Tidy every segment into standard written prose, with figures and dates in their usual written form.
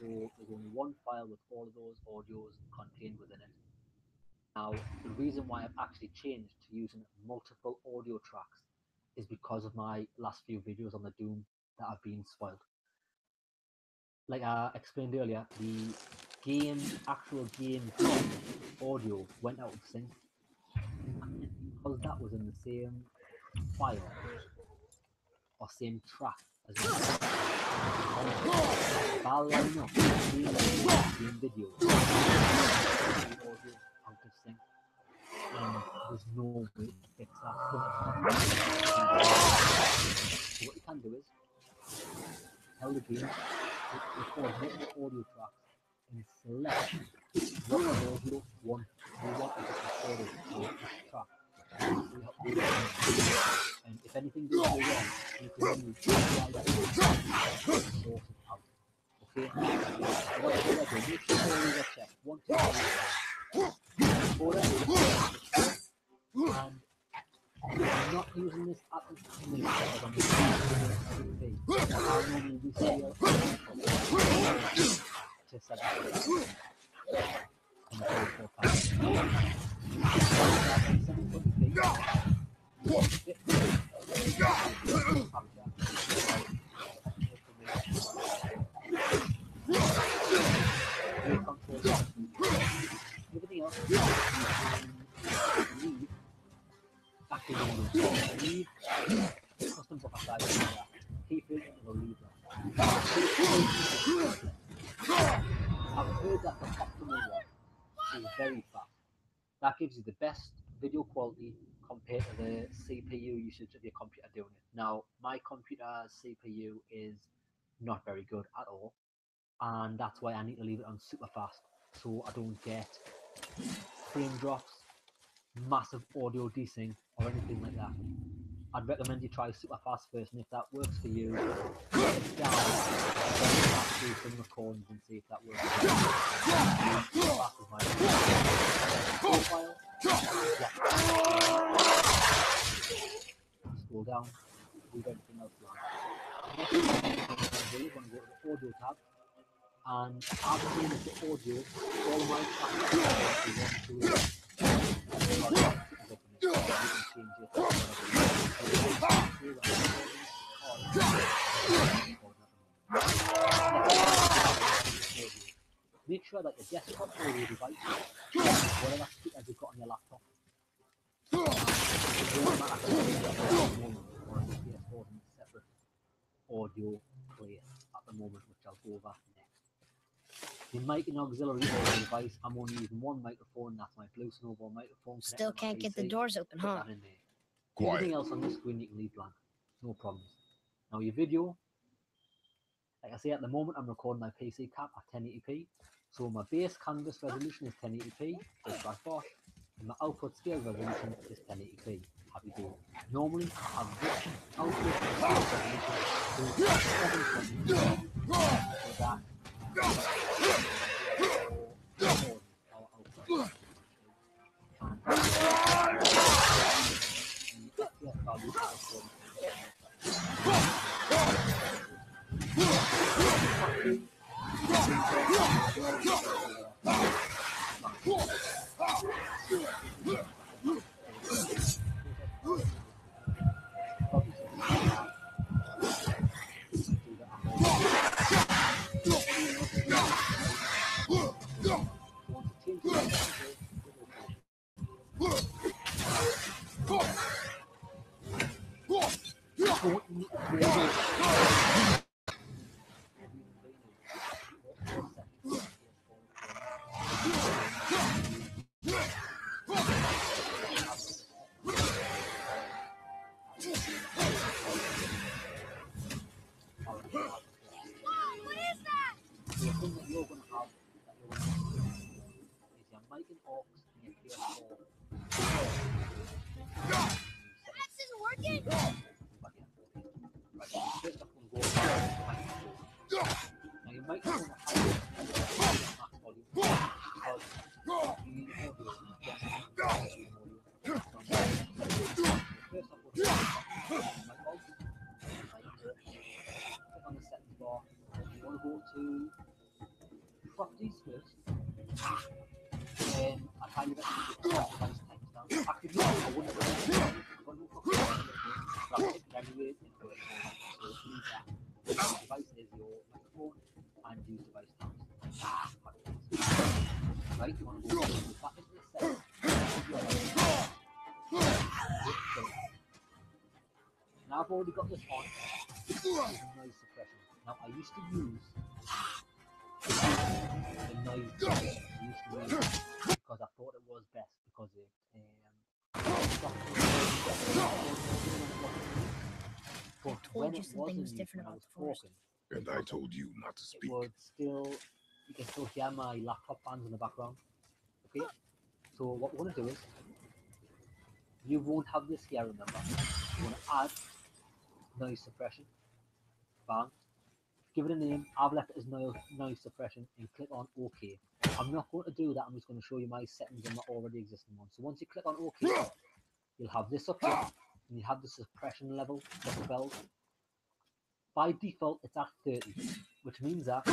so there's only one file with all of those audios contained within it. Now, the reason why I've actually changed to using multiple audio tracks is because of my last few videos on the Doom that have been spoiled. Like I explained earlier, the actual game audio went out of sync, and because that was in the same file or same track as well, I'll line up the same video, the audio out of sync, and there's no way to fix that. So what you can do is tell the game to record multiple audio tracks and select what audio you want to record to each track. And if anything goes wrong, you can then sort it out. Okay? What I do, make sure you check 1, 2, 3, 4, and I'm not using this at the minute because I'm using it I'll normally do serial to set up and go for everything else leave custom book aside keep it and we'll leave that. I've heard that the optimal one is very fast. That gives you the best video quality compared to the CPU usage of your computer doing it. Now, my computer's CPU is not very good at all, and that's why I need to leave it on super fast so I don't get frame drops, massive audio desync, or anything like that. I'd recommend you try super fast first, and if that works for you, get it down, do some recordings and see if that works. Super fast is my profile. Scroll down, leave everything else blank. Next thing we're going to go to the audio tab, and I've changed the audio, all my tracks to 1, 2, 3. You can change it. Make sure that your desktop audio device, whatever speakers you've got on your laptop, separate audio player at the moment, which I'll go over next. The mic and auxiliary audio device, I'm only using one microphone, that's my Blue Snowball microphone. Still can't get the doors open, huh? Everything else on this screen you can leave blank, no problems. Now your video, like I say, at the moment I'm recording my PC cap at 1080p, so my base canvas resolution is 1080p, it's by far, and my output scale resolution is 1080p. Happy day. Normally I have this output scale resolution to 720 so that properties first, then I'd highly recommend you put device times down. Actively, I wouldn't do that. I've got no fucking but I'll take it anyway in for it. So leave that. The device is your microphone and use device times. Right, you want to go back into the settings. Now I've already got this on. Noise suppression. Now I used to use the noise because I thought it was best because it but when it wasn't used when I was talking, and I told you not to speak. It would still, you can still hear my laptop fans in the background. Okay, so what we're going to do is you won't have this here, remember. You want to add noise suppression. Bang. Give it a name. I've left it as noise suppression and click on OK. I'm not going to do that. I'm just going to show you my settings on the already existing one. So once you click on OK, you'll have this up here and you have the suppression level decibels. By default, it's at 30, which means that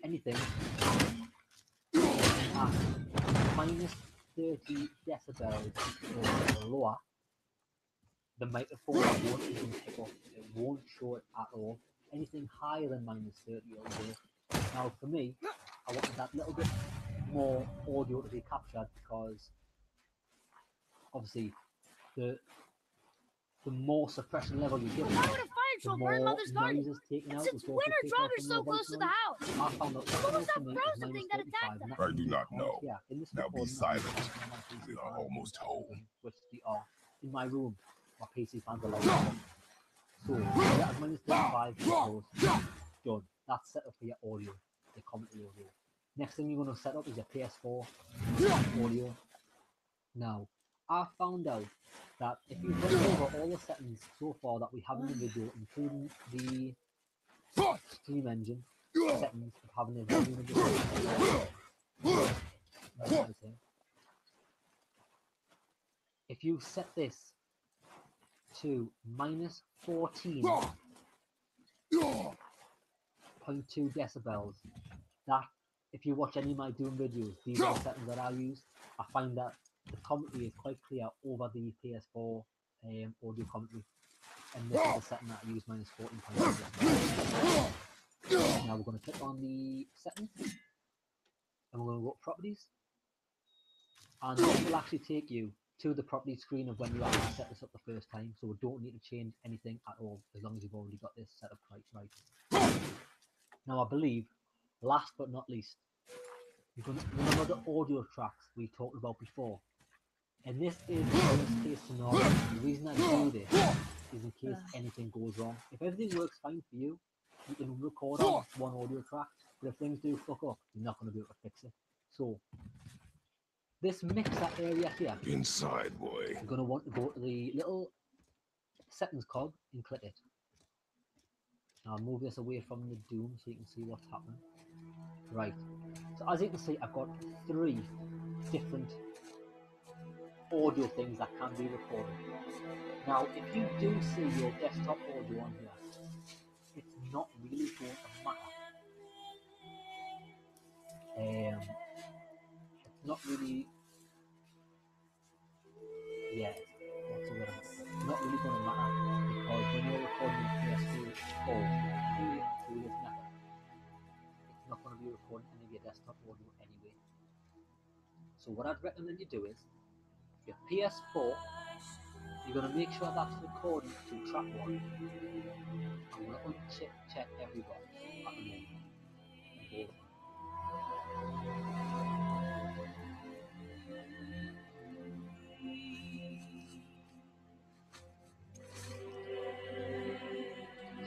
anything at minus 30 decibels or lower, the microphone won't even pick up. It won't show it at all. Anything higher than minus 30 will do. Now for me, I wanted that little bit more audio to be captured because obviously the more suppression level you give it, the more noise is taken out. Since when are joggers so close to the house? I found out What was that for me frozen is thing that attacked them? I do not know. Yeah, in this Now be recording, silent. We are almost home. Which they are. In my room, my PC fans are like so, yeah, as minus 35 goes, done. That's set up for your audio, your commentary audio. Next thing you're going to set up is your PS4 audio. Now, I found out that if you run over all the settings so far that we have in the video, including the stream engine settings of having a volume of if you set this to minus 14.2 decibels, that if you watch any of my Doom videos, these are the settings that I use. I find that the commentary is quite clear over the PS4 audio commentary, and this is the setting that I use, minus 14.2 decibels. Now we're going to click on the settings and we're going to go to properties, and this will actually take you to the property screen of when you actually set this up the first time, so we don't need to change anything at all as long as you've already got this set up right. Now I believe, last but not least, you're going to remember the audio tracks we talked about before, and this is the worst case scenario. The reason I do this is in case anything goes wrong. If everything works fine for you, you can record on one audio track, but if things do fuck up, you're not going to be able to fix it. So this mixer area here, inside, boy, you're going to want to go to the little settings cog and click it. Now I'll move this away from the Doom so you can see what's happening. Right, so as you can see, I've got 3 different audio things that can be recorded. Now if you do see your desktop audio on here, it's not really going to matter. It's not really, yeah, what's the word? It's not really going to matter because when you're recording your PS4 through this method, it's not going to be recording any of your desktop audio anyway. So what I'd recommend you do is, your PS4, you're going to make sure that's recording to track 1. I'm going to uncheck everybody at the moment.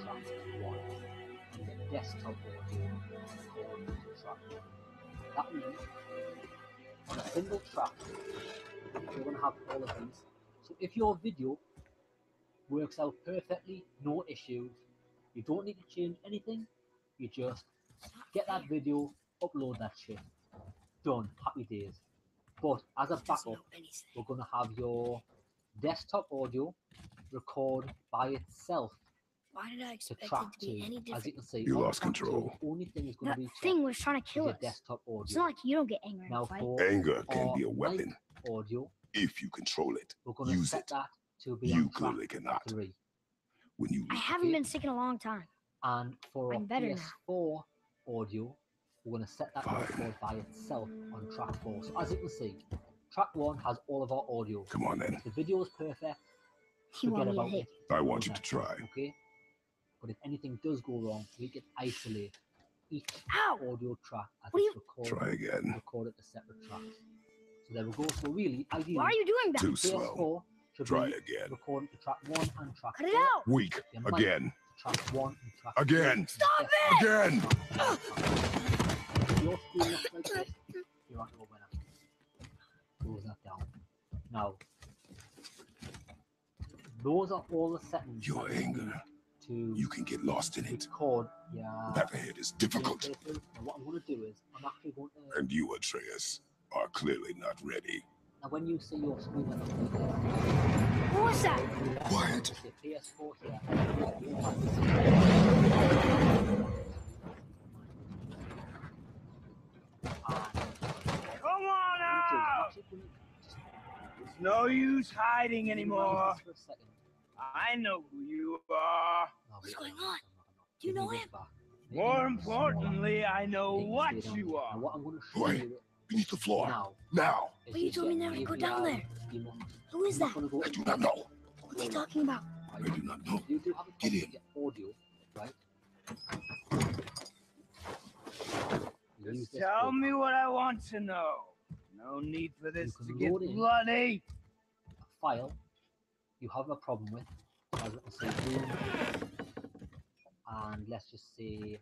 Track 1. And the desktop audio recording to track 1. That means on a single track, you're going to have all of these. So if your video works out perfectly, no issues, you don't need to change anything, you just get that video, upload that shit, done, happy days. But as a backup, we're going to have your desktop audio record by itself Why did I to expect it track to be 2, any as you different? can see, You on lost track 2, control. the only thing is going That to be checked thing was trying to is kill your us. desktop audio. It's not like you don't get angry in a Now fight. for Anger can our be a mic weapon audio, if you control it. we're going to Use set it. that to be You on track clearly cannot. 3. When you I haven't been sick in a long time. And for our I'm better now. PS4 audio, we're going to set that to Fine. record by itself on track 4. So as you can see, track 1 has all of our audio. Come on then. If the video is perfect, You forget want me to about hit? it. I want you to try. Okay? But if anything does go wrong, we can isolate each Ow! audio track as What are it's recorded, Try again. recorded as separate tracks. So there we go. So really, ideally, Why are you doing that? Too slow. PS4 should Try be again. recording to track 1 and track Cut it 4. out! Weak. Your mic Again. to track 1 and track Again. 3. Stop Yes. it! Again. If your screen looks like this, you're on your winner. Close that down. Now, those are all the settings Your that you anger. need to You can get lost in it. record your Path ahead is difficult. places. And what I'm going to do is, I'm actually going to, And you, Atreus, are clearly not ready. now when you see your screen that looks like this, What was that? Quiet. the PS4 here, you'll have this. Come on out! There's no use hiding anymore. I know who you are. What's going on? Do you know him? More importantly, I know what you Now, are. what I'm going to show Wait. you Beneath the floor. now Now. is But you told me never to go down there. Who is that? I do not know. What's he talking about? I do not know. You do have a Get copy in. of your audio, right? Use Just this tell program. me what I want to know. No need for this You to can get load in. bloody. A file you have a problem with, as you can see, Zoom, and let's just say,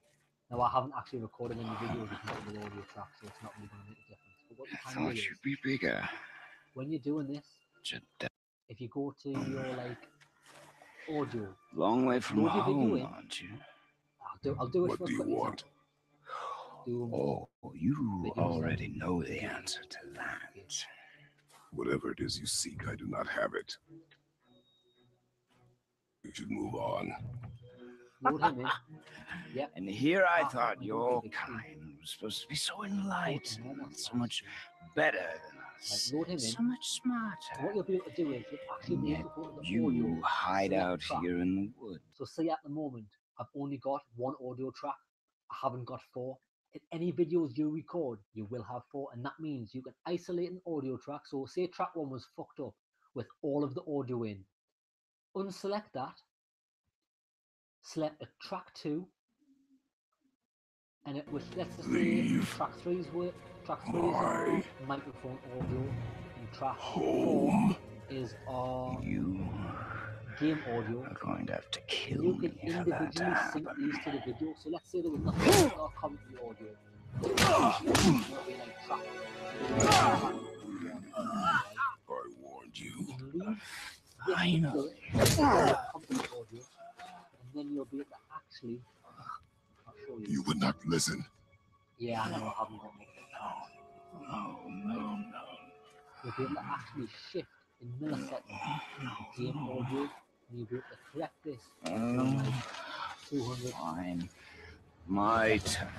now I haven't actually recorded any videos with the audio track, so it's not really going to make a difference. But what you I can do thought is, you'd be bigger. when you're doing this, Just that if you go to your audio, long way from Load your video home, in. aren't you? I'll do it What for a do you quick want? example. Oh, you Videos already in. know the answer to that. Whatever it is you seek, I do not have it. You should move on. Load him in. Yep. And here I Ah, thought I'm your big screen. kind was supposed to be so enlightened, normal so much screen. better than us, Right, load him in. so much What smarter. you'll be able to do is you'll actually be Yet able to go to the you audio. hide select out track. here in the woods. So say at the moment, I've only got 1 audio track. I haven't got 4. In any videos you record, you will have 4. And that means you can isolate an audio track. So say track 1 was fucked up with all of the audio in. Unselect that. Select a track 2. And it was, let's just say Leave track 3's work. Track 3 is my our microphone audio. And track 4 home. is our You game audio. are going to have to kill You can me for that to individually sync happen. these to the video. So let's say there was nothing in our commentary audio. It'll be like track. I warned you. You can leave Finally. this commentary audio, and then you'll be able to actually. I'll show you. You would not listen. Yeah, I know I haven't got much. No. You'll be able to actually shift in milliseconds the game audio, and you'll be able to correct this to like 200. Fine. My turn.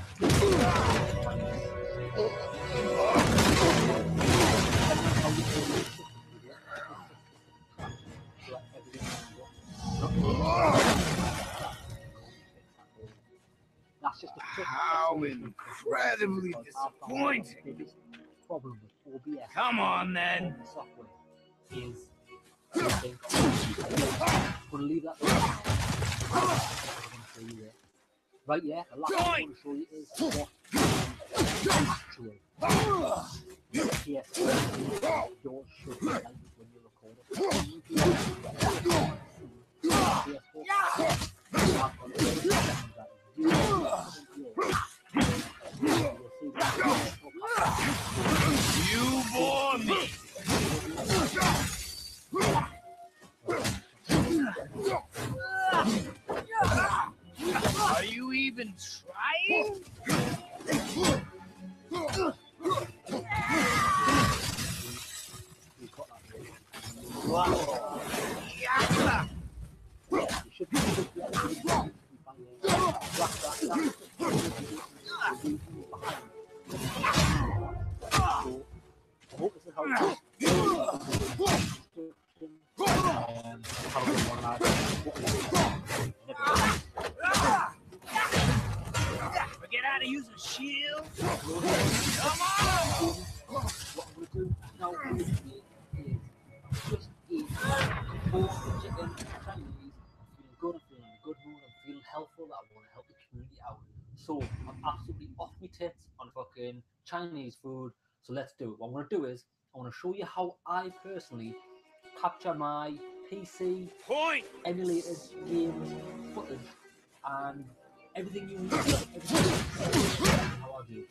That's just a quick How explanation. incredibly Because our disappointing. biggest problem with OBS Come on then. software is something. I'm going to leave that there. I'm going to show you there. Right, yeah, the last thing I'm going to show you is what actual PS4 yours should be like when you record it. You bore me. Are you even trying? Wow. Yeah. You should be able to I hope this is how it is. How to get one lad. Forget how to use a shield. Come on! What I'm going to do now is just eat 4 chicken Chinese. I'm feeling good, I'm feeling in a good mood, I'm feeling helpful, that I want to help the community out. So I'm absolutely off my tits on fucking Chinese food. So let's do it. What I'm going to do is I want to show you how I personally capture my PC Point. emulated games footage and everything you need to know. Everything how I do.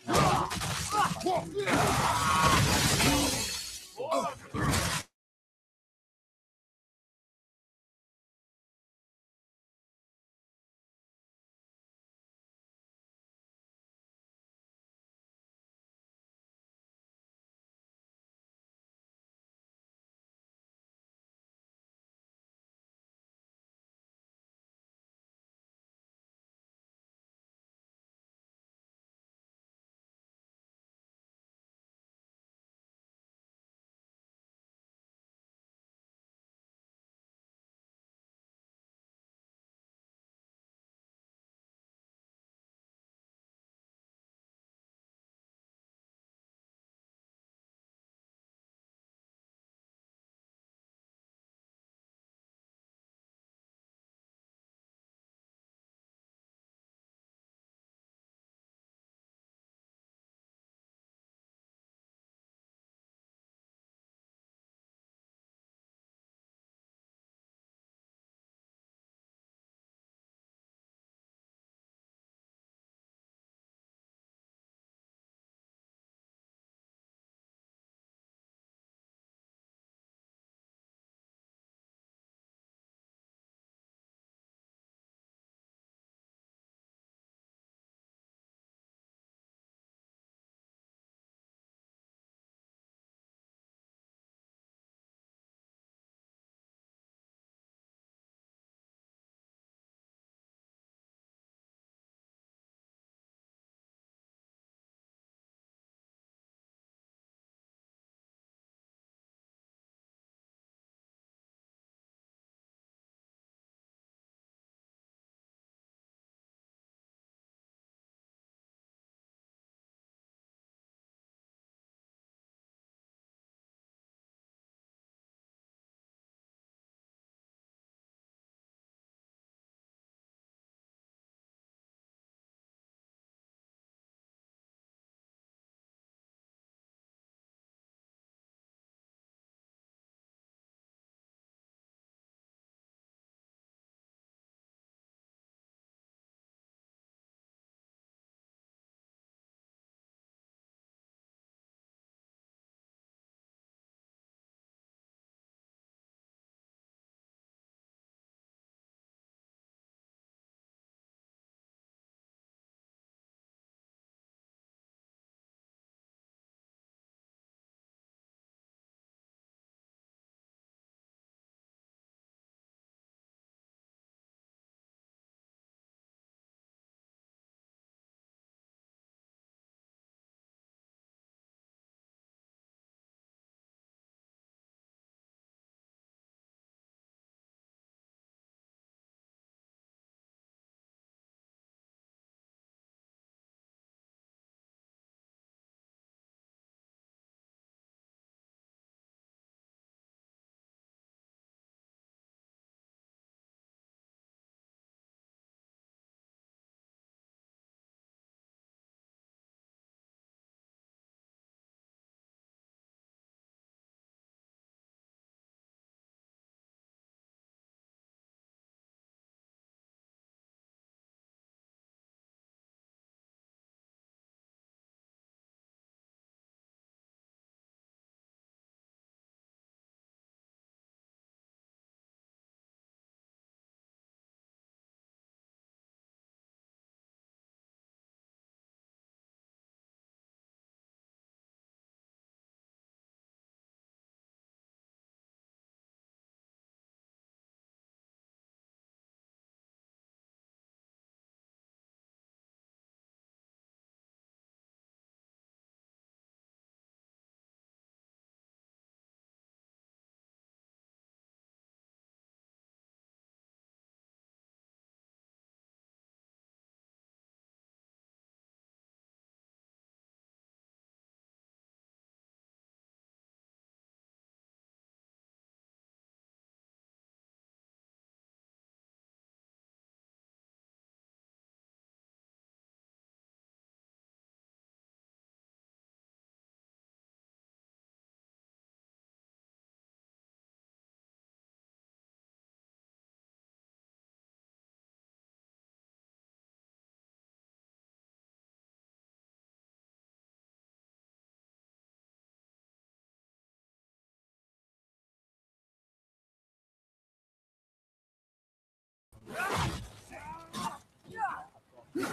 have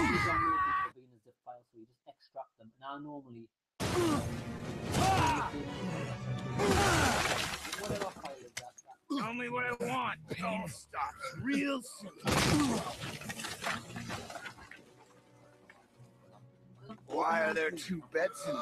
these downloaded being a zip file, so you just extract them. Now normally whatever file is that. Tell me what I want. It all stops real soon. Why are there two beds in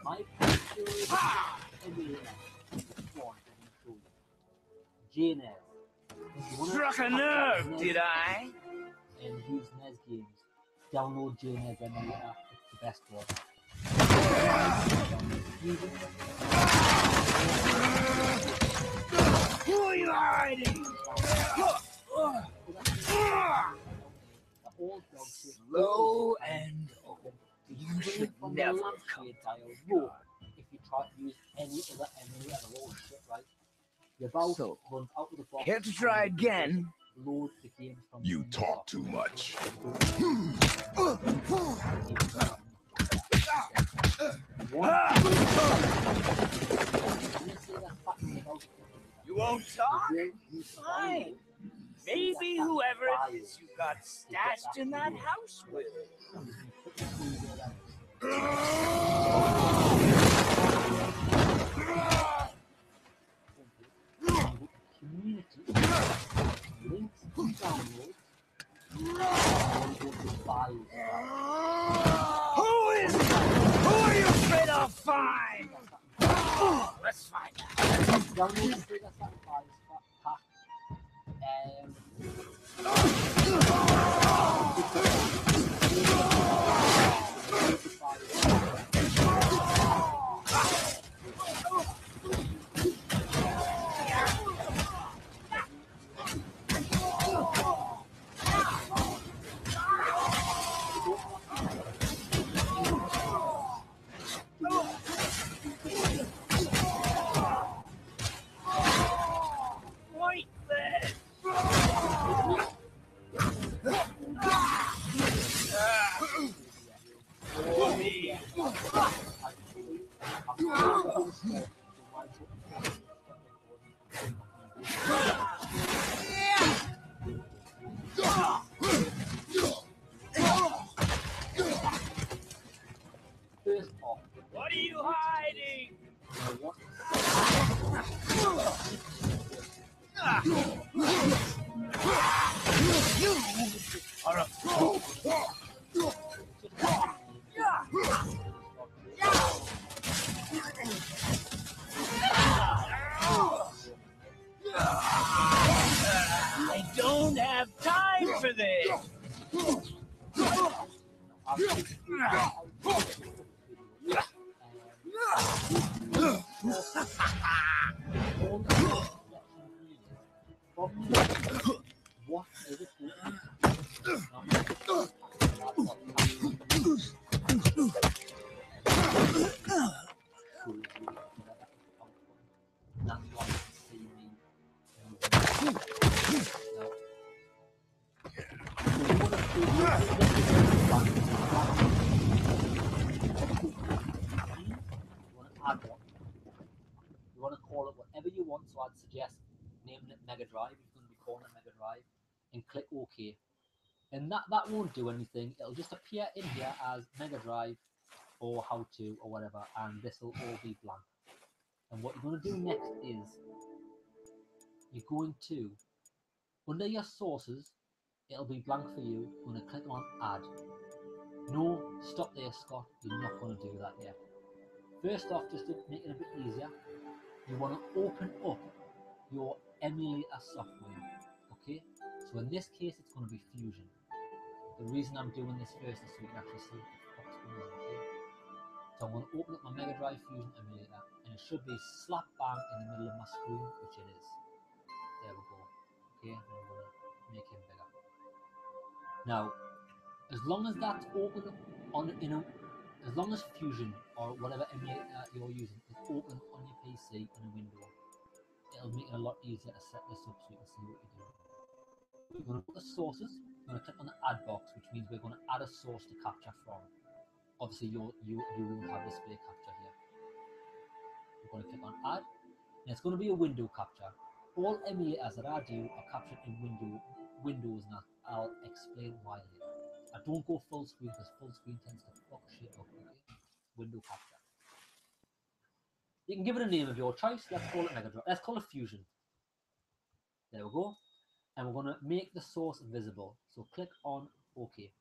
My Jane Struck a nerve, did I? And use NES games. Download JNES emulator. It's the best one. Who are you hiding? Slow and old. You should never come. If you try to use any other emulator, all shit, right? Your mouse runs out of the box. Care to try again? Load the games from You talk too much. You won't talk? Fine. Maybe whoever it is you got stashed in that house will. Community links download. Who is it? Who are you afraid I'll find? Let's find out. Download the Sega Sacrifice pack. Wait there. First off, What are you hiding? You are a fool. I don't have time for this. What is it? That's why you see me. You want to call it whatever you want, so I'd suggest naming it Mega Drive if you're going to be calling it Mega Drive, and click OK. And that won't do anything. It'll just appear in here as Mega Drive or how to or whatever, and this will all be blank. And what you're going to do next is you're going to, under your sources, it'll be blank for you. You're going to click on Add. No, stop there, Scott. You're not going to do that yet. First off, just to make it a bit easier, you want to open up your emulator software. Okay? So in this case, it's going to be Fusion. The reason I'm doing this first is so you can actually see what the fuck's going on. Okay? So I'm going to open up my Mega Drive Fusion emulator, and it should be slap bang in the middle of my screen, which it is. There we go. Okay, and I'm going to make him bigger. Now, as long as that's open up as long as Fusion or whatever emulator you're using is open on your PC in a window, it'll make it a lot easier to set this up so you can see what you're doing. We're going to go to sources. We're going to click on the add box, which means we're going to add a source to capture from. Obviously, you won't have display capture here. We're going to click on add, and it's going to be a window capture. All emulators that I do are captured in Windows, and I'll explain why later. I don't go full screen because full screen tends to fuck shit up. Okay, window capture. You can give it a name of your choice. Let's call it Mega Drive. Let's call it Fusion. There we go. And we're going to make the source visible. So click on OK.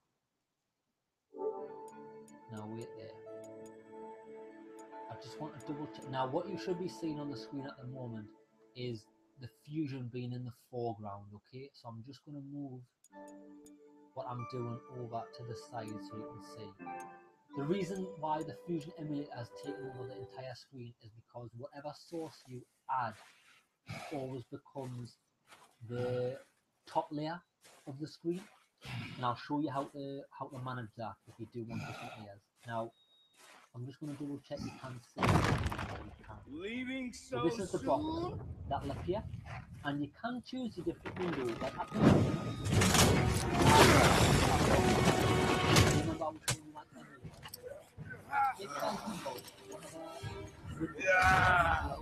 Now wait there. I just want to double check. Now what you should be seeing on the screen at the moment is the Fusion being in the foreground. Okay, so I'm just going to move what I'm doing over to the side so you can see. The reason why the Fusion emulator has taken over the entire screen is because whatever source you add always becomes the top layer of the screen, and I'll show you how to manage that if you do want different layers. Now, I'm just going to double check you can see. Leaving So this is the box that'll appear, and you can choose the different windows. Like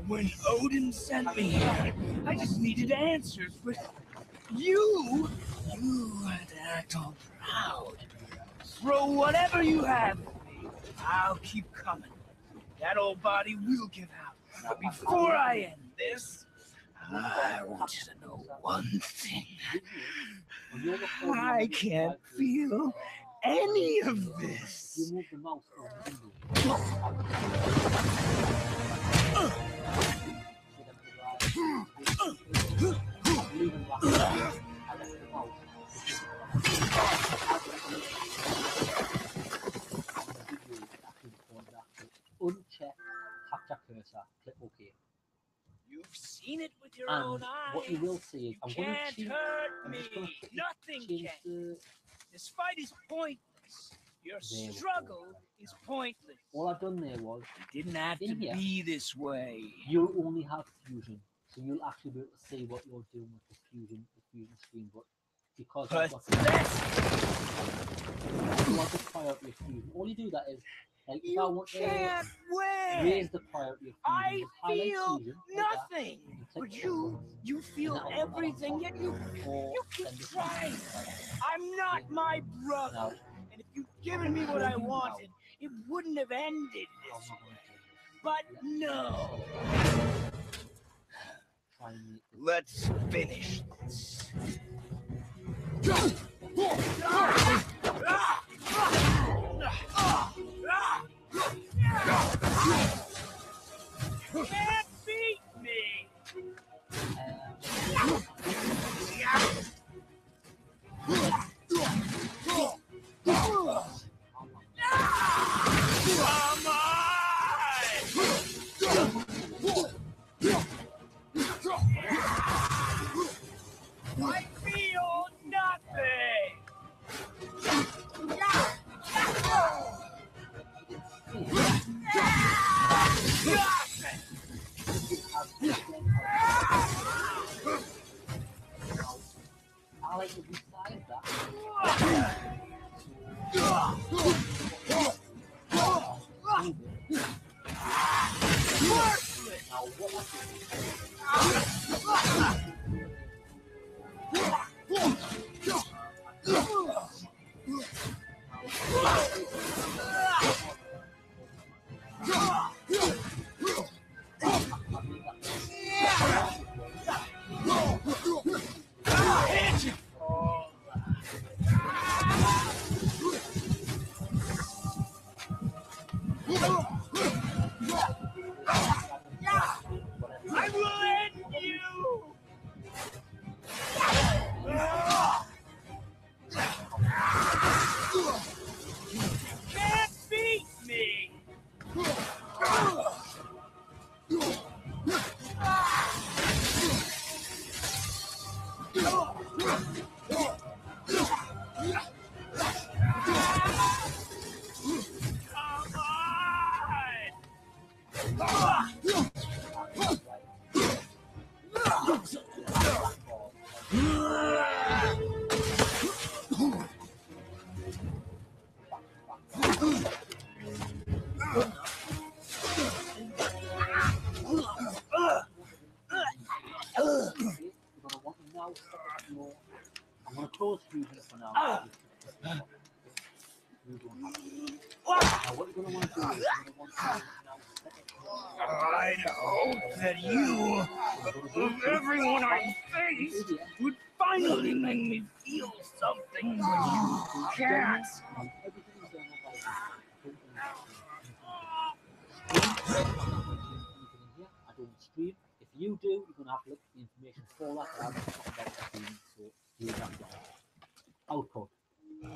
when Odin sent me here, I just needed answers, but you had to act all proud. Throw whatever you have at me. I'll keep coming. That old body will give out. But before I end this, I want you to know one thing. I can't feel any of this. Uncheck capture cursor, click OK. You've seen it with your And own eyes. what you will see is I'm going to change. Hurt me. Nothing can. This fight is pointless. Your struggle is pointless. All I've done there was it didn't have to be this way. You'll only have Fusion, so you'll actually be able to see what you're doing with the Fusion screen. But because I've got the priority of Fusion, all you do that is like if I want to raise the priority of Fusion, I feel Fusion, nothing, but you feel everything. Yet you keep trying. I'm not my brother. Now, and if you'd given me what I wanted, it wouldn't have ended this way. But no. Let's finish this. You can't beat me. Come on! I feel nothing! I like to decide that. Now what I will end you! You can't beat me! Come You're gonna want to now set up your. I'm gonna close fusion for now. You don't have to. Now what you're gonna want to do is you're gonna want to now set up your. I'd hope that you, of everyone I faced, would finally make me feel something, but you can't. Now everything is done by this. I don't stream. If you do, you're gonna have to look at the information for that. But I'm not talking about streaming, so you have to output.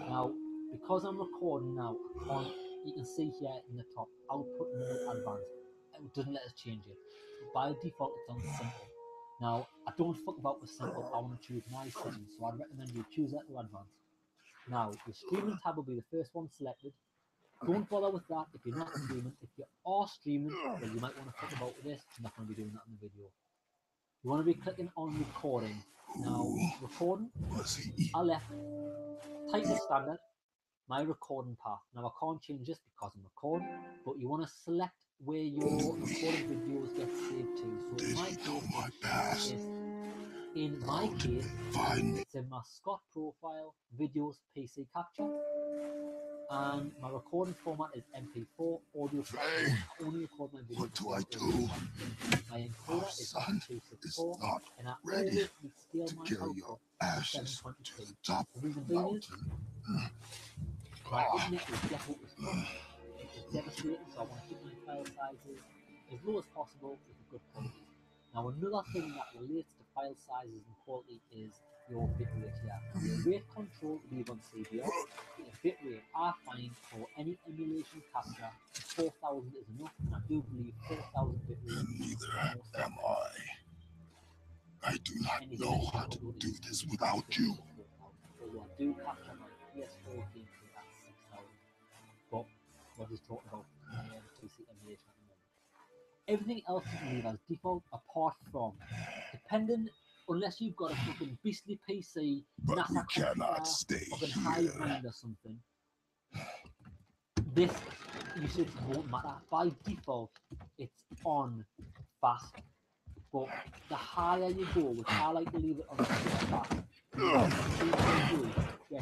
Now, because I'm recording now, you can see here in the top output mode advanced. It doesn't let us change it. By default, it's on simple. Now, I don't fuck about with simple. I want to choose my settings, so I'd recommend you choose that to advanced. Now, your streaming tab will be the first one selected. Don't bother with that if you're not streaming. If you are streaming, well, you might want to fuck about with this. I'm not going to be doing that in the video. You want to be clicking on recording. Now, recording, I left title standard, my recording path. Now, I can't change this because I'm recording, but you want to select where your recorded videos get saved to. So, in my case, it's in my Scott profile, videos, PC capture. And my recording format is MP4 audio. I only record my videos. What do I do? My encoder is Son 264, not and I ready always scale to my carry output your to ashes to 720p. the top The reason of the being is mountain. my internet is definitely it is devastating, so I want to keep my file sizes as low as possible with a good quality. Now, another thing that relates to file sizes and quality is your bitrate here. Your rate control leave on CBR. The bitrate I find for any emulation capture, 4000 is enough, and I do believe 4000 bitrate. Neither am I. I do not know how to do this without you. Although I do capture my PS4 gameplay at 6000. But we're just talking about PC emulation at the moment. Everything else you can leave as default apart from, depending, unless you've got a fucking beastly PC, But NASA we cannot computer, stay fucking here. hive mind or something, this usage won't matter. By default, it's on fast. But the higher you go, which I like to leave it on super fast,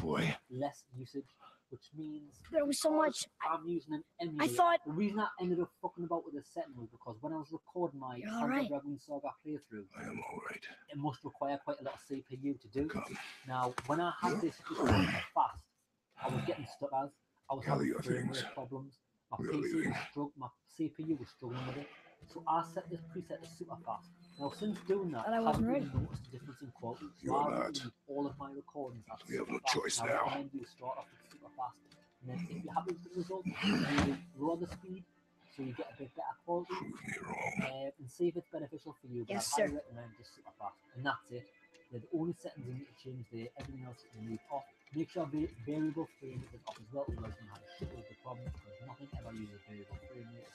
Boy. less usage, which means There was so much. I'm using an emulator. thought- The reason I ended up fucking about with the setting was because when I was recording my You're all right. Dragon Saga playthrough, I am all right. it must require quite a lot of CPU to do. Come. Now, when I had this just on fast, I was getting stuck as I was Gather having your frame things. rate problems. My We are PC leaving. was my CPU was struggling with it. So I set this preset to super fast. Now, since doing that, But I I wasn't haven't ready. really noticed a difference in quality. So You're I not. leave all of my recordings at We have super no fast. choice I now. recommend you start off with super fast. And then if you're happy with the result, maybe lower the speed so you get a bit better quality. Prove me wrong. And see if it's beneficial for you. But Yes, I highly sir. recommend just super fast. And that's it. They're the only settings you need to change there. Everything else you can leave off. Make sure variable frame rate is off as well, otherwise you're going to have a shit with the problem because nothing ever uses variable frame rate.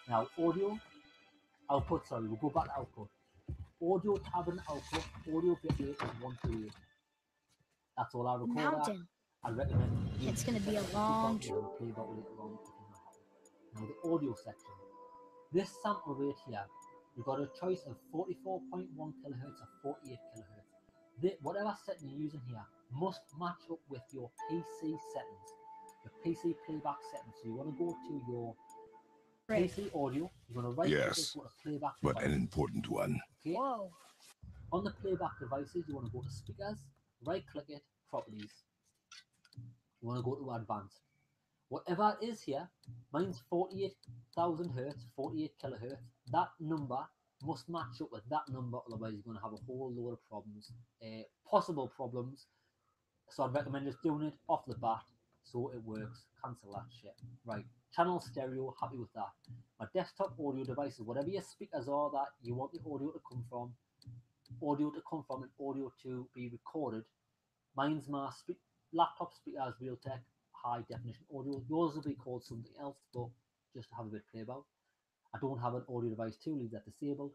Now, audio output, sorry, we'll go back to output. Audio tab and output, audio bitrate is 128. That's all I record at. Mountain. I recommend you It's gonna set be a that long default, we'll play about later on if you're not happy. Now the audio section. This sample rate here, you've got a choice of 44.1 kilohertz or 48 kilohertz. Whatever setting you're using here must match up with your PC settings, the PC playback settings. So you want to go to your PC audio, you're going to right Yes, click, go to playback but an devices. important one. Okay? Whoa. On the playback devices, you want to go to speakers, right click it, properties. You want to go to advanced. Whatever it is here, mine's 48,000 hertz, 48 kilohertz. That number must match up with that number, otherwise you're going to have a whole load of problems, possible problems. So I'd recommend just doing it off the bat so it works. Cancel that shit. Right, channel stereo, happy with that. My desktop audio devices, whatever your speakers are that you want the audio to come from, and audio to be recorded. Mine's my laptop speakers, Realtek, high definition audio. Yours will be called something else, but just to have a bit of play about. I don't have an audio device to leave that disabled.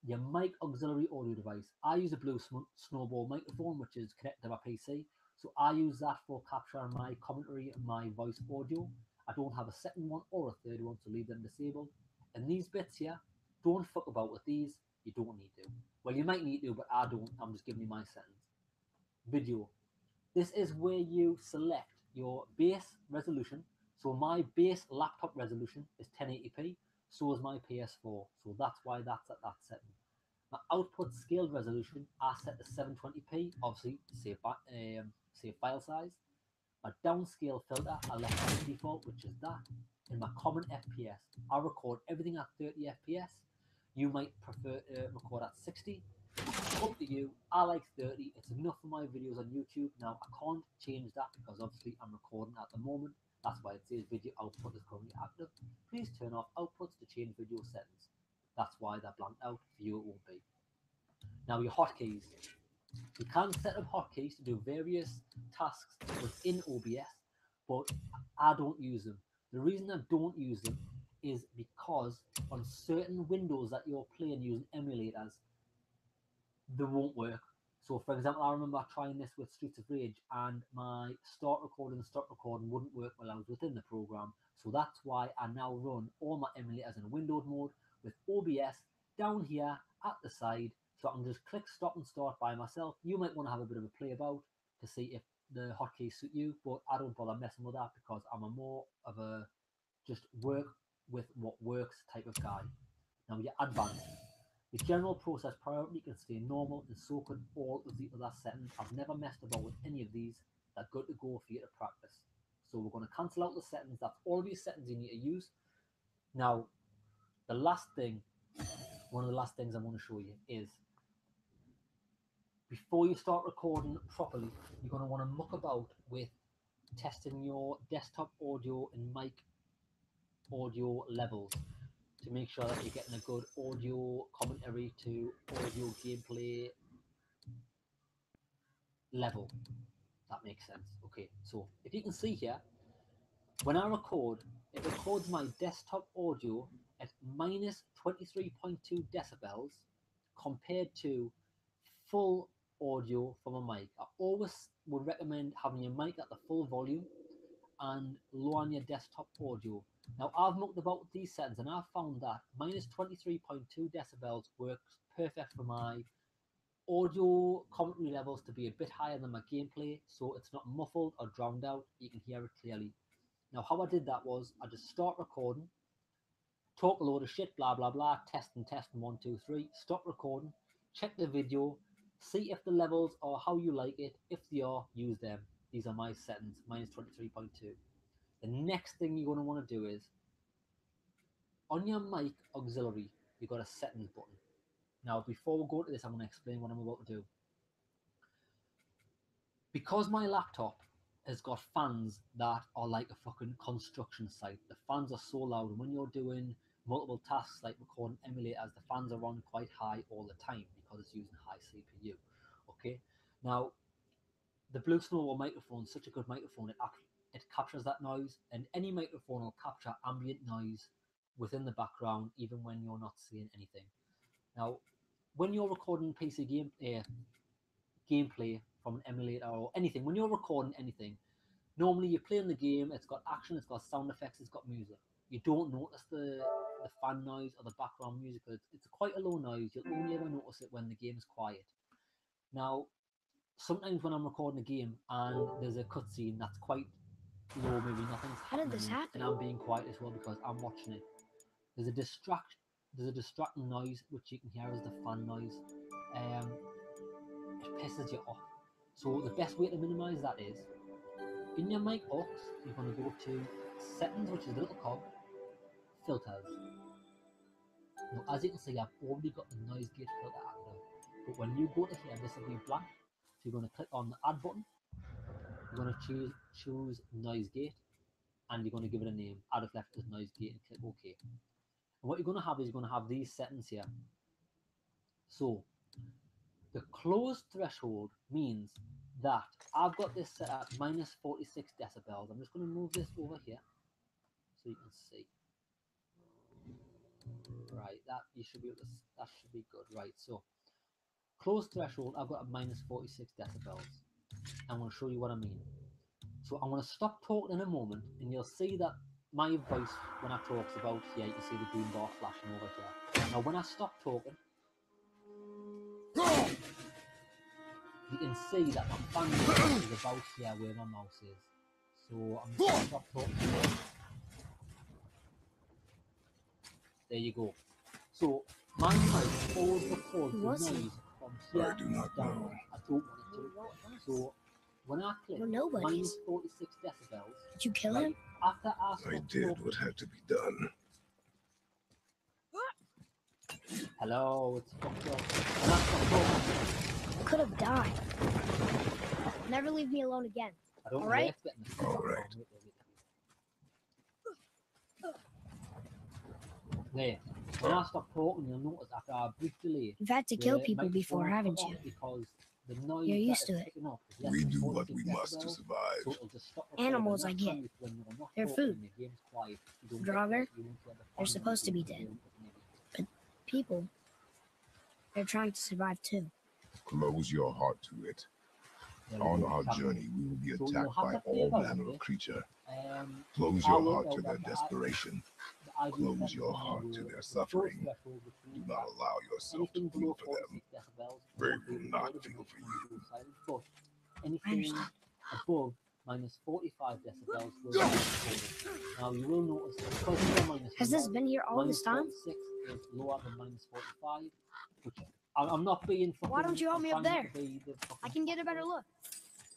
Your mic auxiliary audio device. I use a Blue Snowball microphone, which is connected to my PC. So I use that for capturing my commentary and my voice audio. I don't have a second one or a third one, so leave them disabled. And these bits here, don't fuck about with these. You don't need to. Well, you might need to, but I don't. I'm just giving you my settings. Video. This is where you select your base resolution. So my base laptop resolution is 1080p. So is my PS4. So that's why that's at that setting. My output scaled resolution I set to 720p, obviously save file size. My downscale filter I left as default, which is that. And my common FPS, I record everything at 30 FPS. You might prefer to record at 60. Up to you. I like 30. It's enough for my videos on YouTube. Now I can't change that because obviously I'm recording at the moment. That's why it says video output is currently active. Please turn off outputs to change video settings. That's why they're blanked out. For you it won't be. Now your hotkeys. You can set up hotkeys to do various tasks within OBS, but I don't use them. The reason I don't use them is because on certain windows that you're playing using emulators, they won't work. So for example, I remember trying this with Streets of Rage and my start recording and stop recording wouldn't work while I was within the program. So that's why I now run all my emulators in windowed mode with OBS down here at the side. So I can just click stop and start by myself. You might want to have a bit of a play about to see if the hotkeys suit you, but I don't bother messing with that because I'm a more of a just work with what works type of guy. Now your advanced. The general process priority can stay normal and so can all of the other settings. I've never messed about with any of these. They're good to go for you to practice. So we're going to cancel out the settings. That's all of these settings you need to use. Now, the last thing, one of the last things I want to show you is before you start recording properly, you're going to want to muck about with testing your desktop audio and mic audio levels to make sure that you're getting a good audio commentary to audio gameplay level. That makes sense. Okay, so if you can see here, when I record, it records my desktop audio at minus 23.2 decibels compared to full audio from a mic. I always would recommend having your mic at the full volume and lowering your desktop audio. Now I've mucked about with these settings and I've found that minus 23.2 decibels works perfect for my audio commentary levels to be a bit higher than my gameplay so it's not muffled or drowned out. You can hear it clearly. Now how I did that was I just start recording, talk a load of shit, blah blah blah, testing 1 2 3, stop recording, check the video, see if the levels are how you like it. If they are, use them. These are my settings, minus 23.2. The next thing you're going to want to do is on your mic auxiliary, you've got a settings button. Now, before we go to this, I'm going to explain what I'm about to do. Because my laptop has got fans that are like a fucking construction site. The fans are so loud, and when you're doing multiple tasks like recording emulators, the fans are on quite high all the time because it's using high CPU. Okay, now the Blue Snowball microphone is such a good microphone. It captures that noise, and any microphone will capture ambient noise within the background, even when you're not seeing anything. Now, when you're recording PC gameplay from an emulator or anything, when you're recording anything, normally you're playing the game, it's got action, it's got sound effects, it's got music. You don't notice the fan noise or the background music. It's quite a low noise. You'll only ever notice it when the game is quiet. Now, sometimes when I'm recording a game and there's a cutscene that's quite low, maybe nothing's How did happening, this happen? and I'm being quiet as well because I'm watching it. There's a distracting noise which you can hear as the fan noise. It pisses you off. So the best way to minimize that is in your mic aux, you're going to go to settings, which is the little cog, filters. Now, as you can see, I've already got the noise gate filter active. But when you go to here, this will be blank. So you're going to click on the add button. You're going to choose noise gate, and you're going to give it a name. Add if left as noise gate and click OK. And what you're going to have is you're going to have these settings here. So the closed threshold means that I've got this set at minus 46 decibels. I'm just going to move this over here so you can see. Right, that should be good. Right, so closed threshold I've got at minus 46 decibels. I'm going to show you what I mean. So I'm going to stop talking in a moment, and you'll see that my voice, when I talk's about here, you can see the green bar flashing over here. Now, when I stop talking, you can see that my fan is about here where my mouse is. So I'm going to stop talking. There you go. So my mic always records the Was he? noise from here I do not down. know. I don't want it to. So when I click We're nobodies. minus 46 decibels, Did you kill him? after I stop I did talking, what had to be done. hello, it's fucked up. When I stop talking, Could have died. Never leave me alone again. I don't know All where right. it's getting the All right. There. When I stop talking, you'll notice after a brief delay, You've had to kill the people microphone before, will haven't cut you? off because the noise You're that used it's to it. picking up is less We than do what 46 we must to decibels, survive. so it'll just stop recording. Animals I And get. that's why when you're not They're talking food. and the game's quiet, you don't Draugr, get the, you won't get the they're fun supposed to be of the dead. game, maybe. People, they're trying to survive too. Close your heart to it. There we On go, our exactly. journey, we will be So you'll attacked have by to play all about manner it. of creature. Um, Close I your worked heart to out their that desperation. the idea is Close that your you heart to will their the suffering. threshold, which Do means not that allow yourself to anything feel below for them. 46 decibels They won't be will not recorded feel and for will you. go silent, but I anything understand. above minus 45 decibels will be recorded. Now you will notice because you're minus Has this 1, been here all this minus time? 46 is lower than minus 45, which I'm not being fucking, Why don't you help I'm me up trying not there? to be the I fucking can get a better look.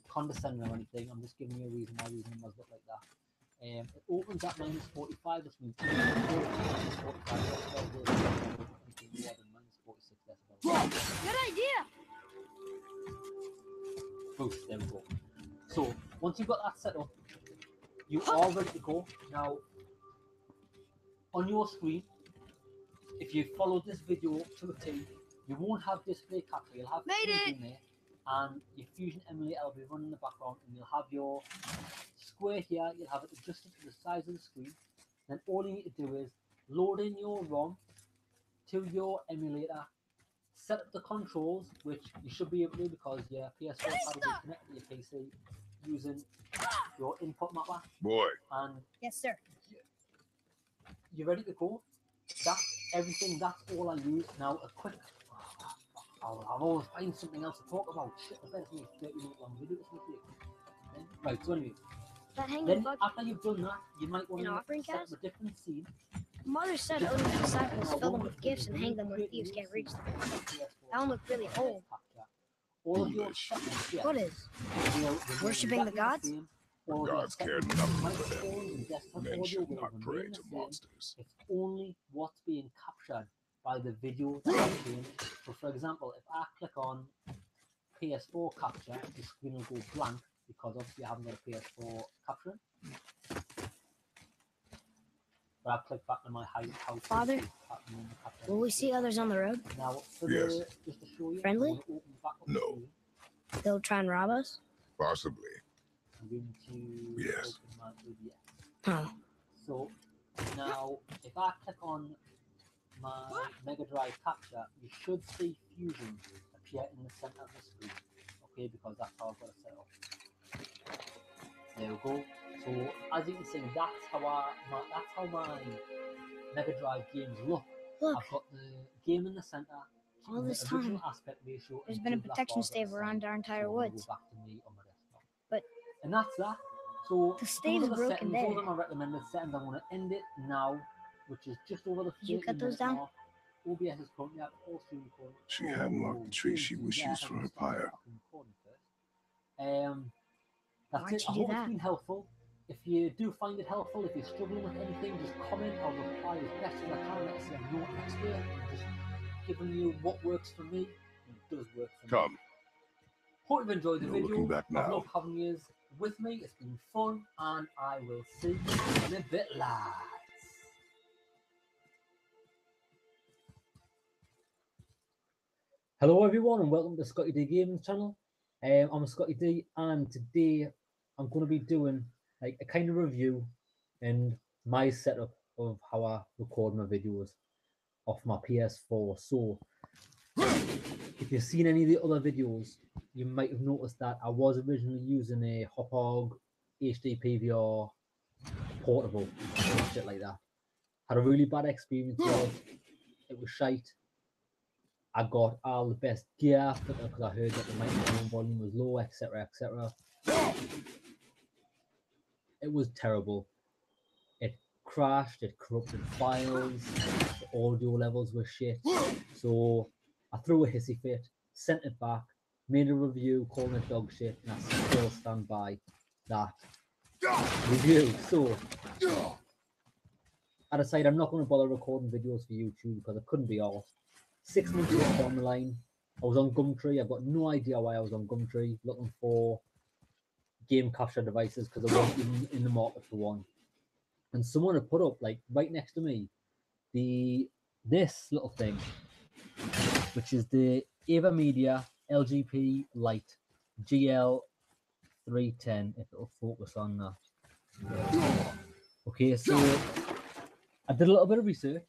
condescending or anything. I'm just giving you a reason why reason was look like that. It opens at minus 45, which means minus 45 decibels will be recorded, anything lower than minus 46 decibels. Good idea. Boost, there we go. So once you've got that set up, you are ready to go. Now on your screen, if you follow this video to a T, you won't have display capture, you'll have Made it! Fusion there, and your Fusion emulator will be running in the background, and you'll have your square here, you'll have it adjusted to the size of the screen. Then all you need to do is load in your ROM to your emulator, set up the controls, which you should be able to do because your PS4 pad will be connected to your PC using your input mapper, Boy, and Yes, sir. you're ready to go. That's everything, that's all I use. Now a quick, I'll always find something else to talk about. Shit, I better make a 30-minute long video or something. Right, so anyway, That hanging then bucket. after you've done that, you might want An to offering set up cast? a different scene. Mother said Odin's disciples fill them with gifts and hang them where thieves can't reach them. That one looked really old. All of your Foolish. settings here What is? will Worshipping the exactly gods? same. All of your gods cared settings, nothing for microphones them. and desktop Men audio should will not pray remain the to same. monsters. It's only what's being captured by the video that you change. So for example, if I click on PS4 capture, the screen will go blank because obviously I haven't got a PS4 capturing. But I'll click back to my house. Father, will we see others on the road? Now, for Yes. just to show you, Friendly? I'm gonna open back up the No. screen. They'll try and rob us? Possibly. I'm going to Yes. open my OBS. Oh. So now, if I click on my Mega Drive capture, you should see Fusion appear in the center of the screen. Okay, because that's how I've got it set up. There we go. So as you can see, that's how my Mega Drive games look. Look, I've got the game in the center. all keeping this the original time, aspect ratio, there's and been a two black protection bars at the stave around side. our entire So I'm gonna woods. go back to me on my desktop. But- and that's that. So The stave's those are the broken settings, there. those are my recommended settings. I'm going to end it now, which is just over the Did you cut 30 those minute down? mark. OBS is currently at full screen recording. She hadn't marked the tree she see, wished yeah, used I for haven't her started pyre. fucking recording first. That's Why'd it. you I do hope that? it's been helpful. If you do find it helpful, if you're struggling with anything, just comment. I'll reply as best as I can. Like I say, I'm not an expert. I'm just giving you what works for me. And it does work for me. Come. Hope you've enjoyed the No video. looking back I've now. loved having you with me. It's been fun, and I will see you in a bit, lads. Hello everyone, and welcome to Scotty D Gaming channel. I'm Scotty D, and today I'm going to be doing like a kind of review and my setup of how I record my videos off my PS4. So if if you've seen any of the other videos, you might have noticed that I was originally using a Hop HD PVR portable and shit like that. Had a really bad experience with it. It was shite. I got all the best gear because I heard that the microphone volume was low, etc., etc. It was terrible. It crashed, it corrupted files, the audio levels were shit. So I threw a hissy fit, sent it back, made a review calling it dog shit, and I still stand by that review. So I decided I'm not going to bother recording videos for YouTube because I couldn't be arsed. 6 months down the line, I was on Gumtree. I've got no idea why I was on Gumtree looking for game capture devices because I wasn't even in the market for one. And someone had put up, like, right next to me, this little thing, which is the AverMedia LGP Lite GL310, if it'll focus on that. Okay, so I did a little bit of research,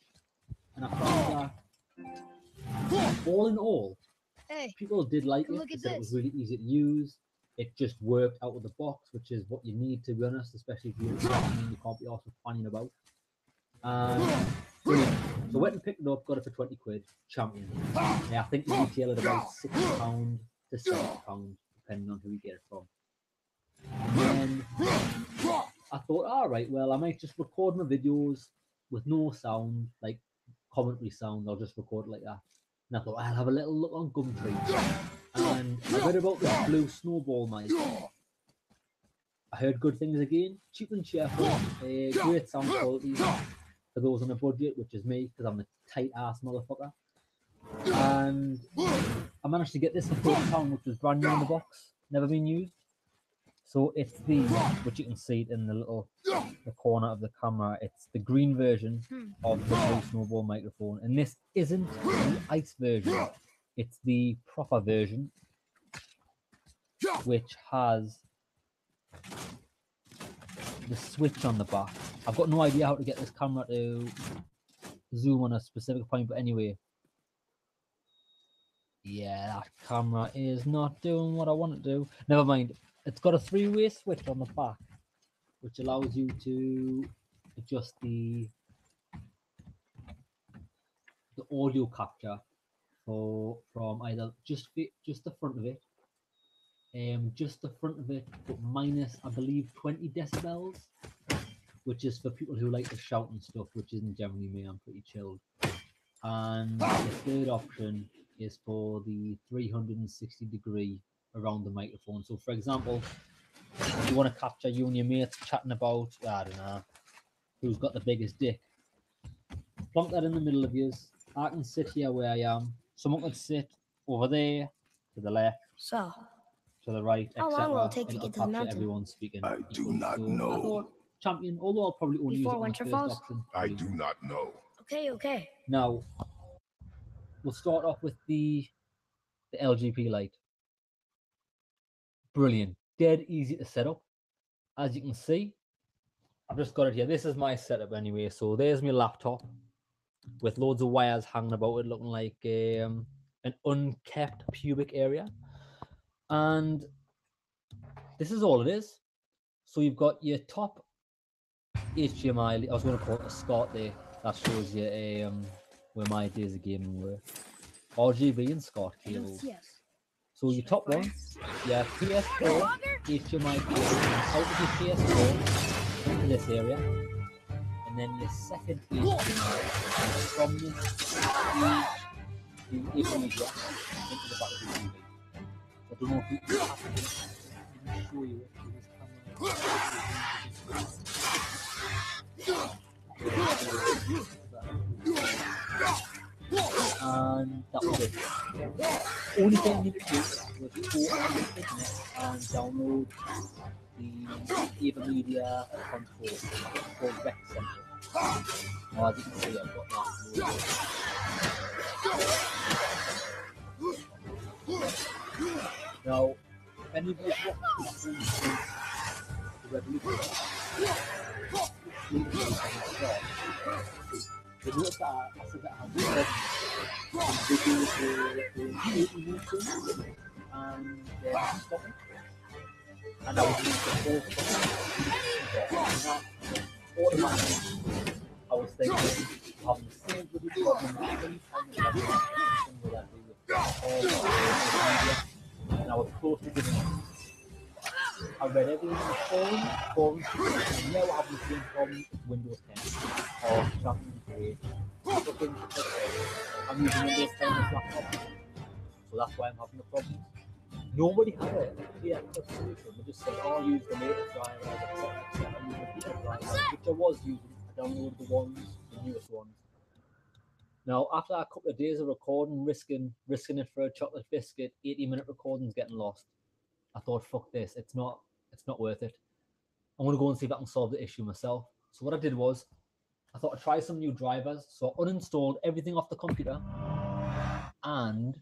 and I found that all in all, people did like it. They said it was really easy to use. It just worked out of the box, which is what you need, to be honest, especially if you can't be asked for fanning about. So went and picked it up, got it for 20 quid, champion. Yeah, I think the retail at about £60 to £70, depending on who you get it from. And then I thought, all right, well, I might just record my videos with no sound, like commentary sound. I'll just record it like that. And I thought I'll have a little look on Gumtree. And I read about this blue snowball mic. I heard good things again. Cheap and cheerful, great sound quality for those on a budget, which is me, because I'm a tight ass motherfucker. And I managed to get this for £40, which was brand new in the box, never been used. So it's the, which you can see in the corner of the camera, it's the green version of the blue snowball microphone. And this isn't the ice version, it's the proper version, which has the switch on the back. I've got no idea how to get this camera to zoom on a specific point, but anyway, yeah, that camera is not doing what I want it to do. Never mind. It's got a 3-way switch on the back, which allows you to adjust the audio capture from either just the front of it, but minus, I believe, 20 decibels, which is for people who like to shout and stuff, which isn't generally me. I'm pretty chilled. And the third option is for the 360 degree around the microphone. So for example, if you want to capture you and your mates chatting about, I don't know, who's got the biggest dick, plonk that in the middle of yours. I can sit here where I am. Someone could sit over there, to the left, So, to the right, how etc. long will it take to get to the mountain? Everyone speaking. I do not So know. I thought, champion, although I'll probably only use it Before on the winter first falls? option. I do not know. Okay. Now, we'll start off with the LGP Lite. Brilliant. Dead easy to set up. As you can see, I've just got it here. This is my setup anyway. So there's my laptop with loads of wires hanging about it, looking like an unkept pubic area. And this is all it is. So you've got your top HDMI. I was going to call it a SCART there. That shows you where my days of gaming were. RGB and SCART cables. Yes. So your top one, yeah, PS4, HDMI cable out of your PS4 into this area, and then your second HDMI from the AverMedia into the back of the TV. I don't know if you can show you it through this camera. And that was it. Only thing you need to do was go on the internet and download the AverMedia control called Rec Center. Now, as you can see, I've got that. Now, if any of you have watched the Revolution, the notes that I said that I have videos 80 minutes in, and then stopped. And I was using the whole stuff. Automatically, I was thinking, having the same bloody problem every time I had something that I do with all the media, and I was close to giving up. I read everything on the phone, and now I have the same problem with Windows 10 or Champions Page. I'm using Windows 10 on this laptop, so that's why I'm having the problems. Nobody had a clear-cut solution. They just said, "Oh, use the latest drivers, etc., use the beta drivers," which I was using. I downloaded the newest ones. Now, after a couple of days of recording, risking it for a chocolate biscuit, 80-minute recordings getting lost, I thought, "Fuck this! It's not worth it. I'm gonna go and see if I can solve the issue myself." So what I did was, I thought I'd try some new drivers. So I uninstalled everything off the computer, and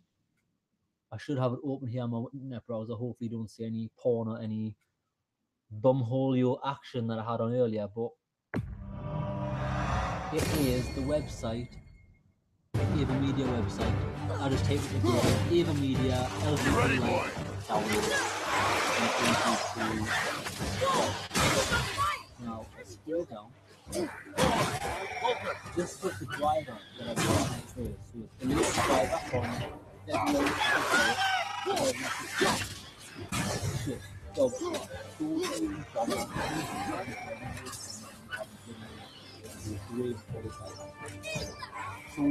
I should have it open here on my internet browser. Hopefully, you don't see any porn or any bumholio action that I had on earlier. But it is the website, Ava Media website. I just take it to Ava Media, LG Light, download. Now, let's scroll down. This was the driver that I got first. So it's the latest driver from February 2016. So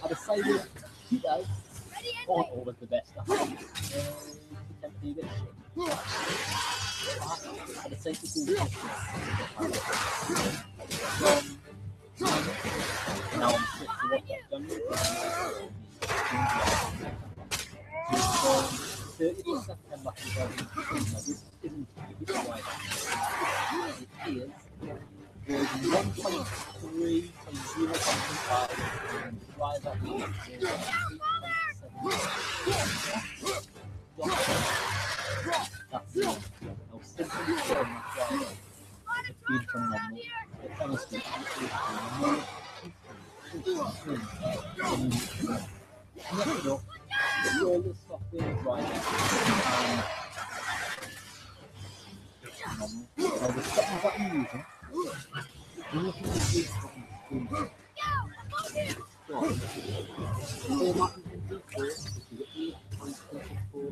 I decided you guys aren't always the best at it. I decided to do this. Now I'm sick to what I've done with from 30th September 2016. Now this isn't wide. It is version 1.3 and 0.5 and driver 8.7. That's it. Now simply showing that driver. It's been phenomenal. It's honestly next up, all the software driver and it's phenomenal. Now the settings that I'm using, you're looking at these settings. Formatting in default, which is 8.34.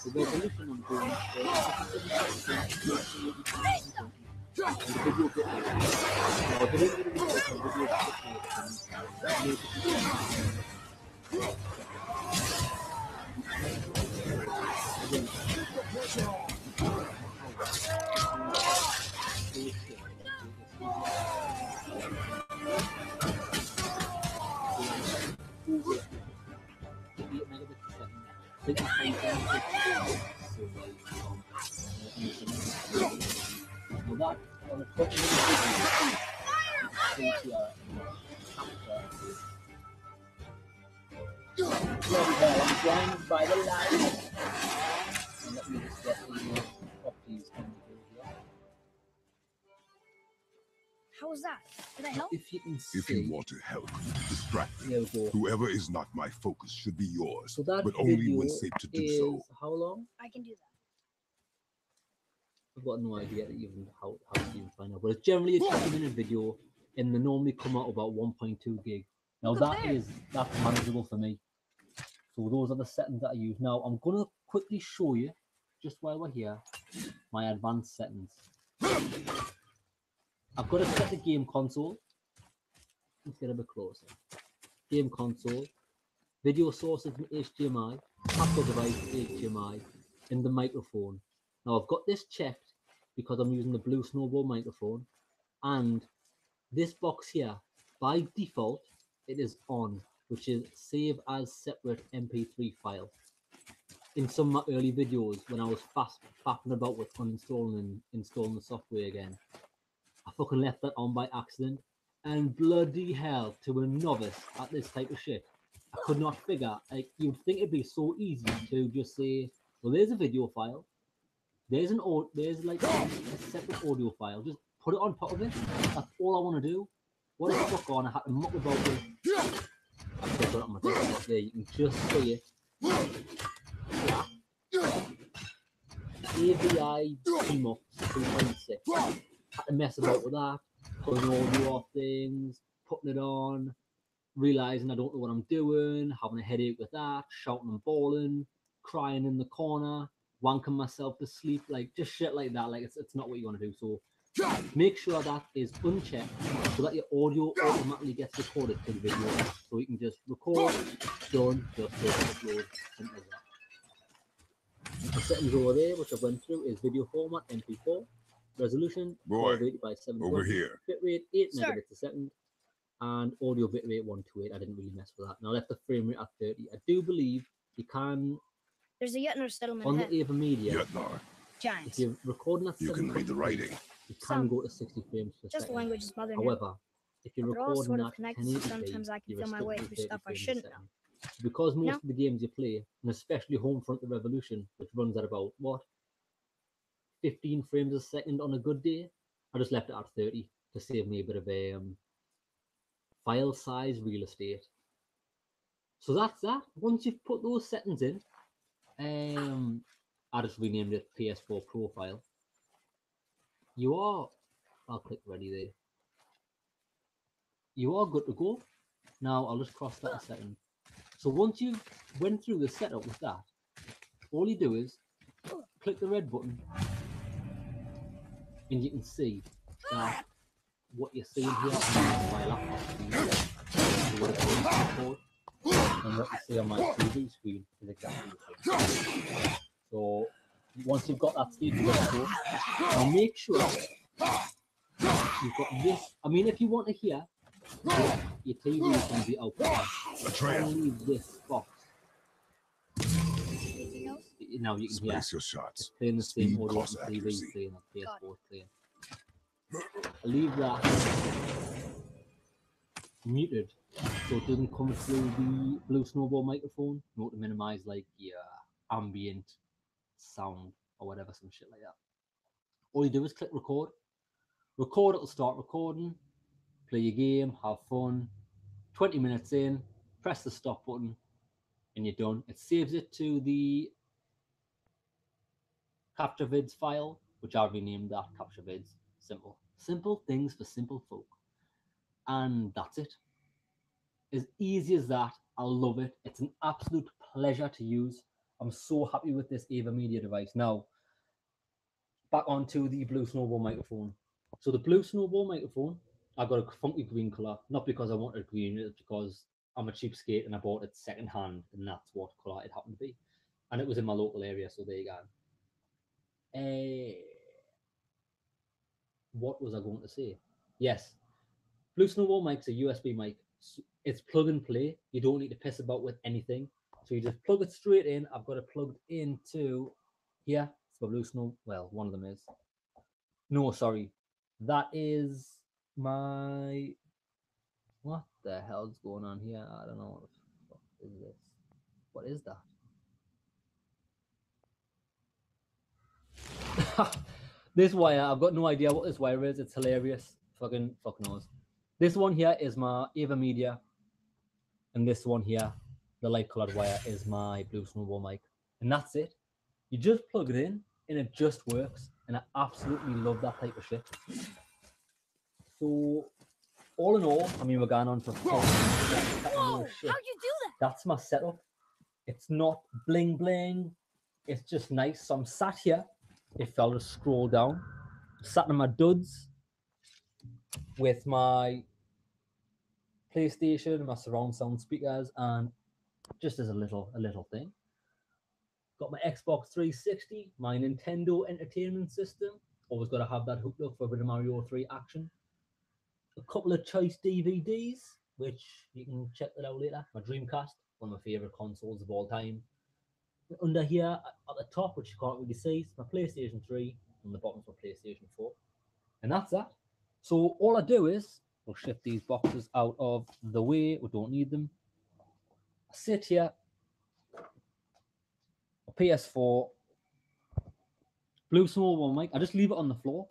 The resolution I'm doing is 77.2. The video bit now, the video bit that on a top I'm blinded by the light. And let me just get the properties on the here. How was that? Did I help? If you can see, If you want to help, distract me. there we go. Whoever is not my focus should be yours, So that but only video when safe to do is so. how long? I can do that. I've got no idea even how to even find out, but it's generally a 20-minute video, and they normally come out about 1.2 gig. Now that's manageable for me. So those are the settings that I use. Now I'm gonna quickly show you, just while we're here, my advanced settings. I've got to set the game console. Let's get a bit closer. Game console, video sources from HDMI, Apple device HDMI, and the microphone. Now I've got this checked because I'm using the Blue Snowball microphone, and this box here, by default, it is on, which is save as separate MP3 file. In some of my early videos, when I was faffing about with uninstalling and installing the software again, I fucking left that on by accident, and bloody hell, to a novice at this type of shit, I could not figure, like, you'd think it'd be so easy to just say, well, there's a video file, there's like a separate audio file, just put it on top of it. That's all I want to do. What the fuck on? I had to muck about with I've got it on my desktop there. You can just see it. AVI Team 2.6. Had to mess about with that, putting audio off things, putting it on, realizing I don't know what I'm doing, having a headache with that, shouting and bawling, crying in the corner, wanking myself to sleep, like just shit like that. Like it's not what you want to do. So make sure that is unchecked so that your audio automatically gets recorded to the video. So you can just record, done, just upload, simple as that. The settings over there, which I went through, is video format MP4, resolution 1280 by 720, over here. bitrate 8 megabits a second, and audio bitrate 128. I didn't really mess with that. And I left the frame rate at 30. I do believe you can. There's a Yetner settlement On the ahead. Ava Media, Yetnar, if you're recording at you can read the 720p, writing. you can Some. go to 60 frames per Just the second. language is bothering him. However, if you're But they're all recording sort of at connected, so 1080p, sometimes I can you're feel my way restricted through to 30 stuff I frames a shouldn't know. second. Because most No? of the games you play, and especially Homefront the Revolution, which runs at about, what, 15 frames a second on a good day, I just left it at 30 to save me a bit of file size real estate. So that's that. Once you've put those settings in, I just renamed it PS4 profile. You are, I'll click ready there. You are good to go. Now I'll just cross that a second. So once you've went through the setup with that, all you do is click the red button and you can see that what you're seeing here on my laptop screen and what you see on my TV screen is exactly the same. So once you've got that stage, now make sure you've got this. I mean, if you want to hear your TV is going to be open, only this box. Now you can hear Space your shots. it's playing the Speed, same audio on cost, TV accuracy. playing on PS4 playing. I leave that muted so it doesn't come through the Blue Snowball microphone. You want to minimize like your ambient sound or whatever, some shit like that. All you do is click record. Record, it'll start recording. Play your game, have fun. 20 minutes in, press the stop button, and you're done. It saves it to the Capture Vids file, which I've renamed that Capture Vids. Simple. Simple things for simple folk. And that's it. As easy as that. I love it. It's an absolute pleasure to use. I'm so happy with this Ava Media device. Now, back onto the Blue Snowball microphone. So the Blue Snowball microphone, I got a funky green color, not because I wanted green, it's because I'm a cheapskate and I bought it second hand, and that's what color it happened to be. And it was in my local area, so there you go. What was I going to say? Yes, Blue Snowball mic's a USB mic. It's plug and play. You don't need to piss about with anything. So you just plug it straight in. I've got it plugged into here. It's my Blue Snow. Well, one of them is. No, sorry. That is my. What the hell's going on here? I don't know. What the fuck is this? What is that? This wire, I've got no idea what this wire is. It's hilarious. Fuck knows. This one here is my Ava Media. And this one here, the light colored wire, is my Blue Snowball mic. And that's it. You just plug it in and it just works. And I absolutely love that type of shit. So, all in all, I mean, we're going on for Whoa! How'd you do that? That's my setup. It's not bling bling. It's just nice. So I'm sat here. If I'll just scroll down, sat in my duds with my PlayStation, my surround sound speakers, and just as a little thing. Got my Xbox 360, my Nintendo Entertainment System. Always got to have that hooked up for a bit of Mario 3 action. A couple of choice DVDs, which you can check that out later. My Dreamcast, one of my favorite consoles of all time. Under here at the top, which you can't really see, is my PlayStation 3, and the bottom's my PlayStation 4. And that's that. So all I do is, we'll shift these boxes out of the way, we don't need them. I sit here, a PS4, Blue Snowball mic, I just leave it on the floor.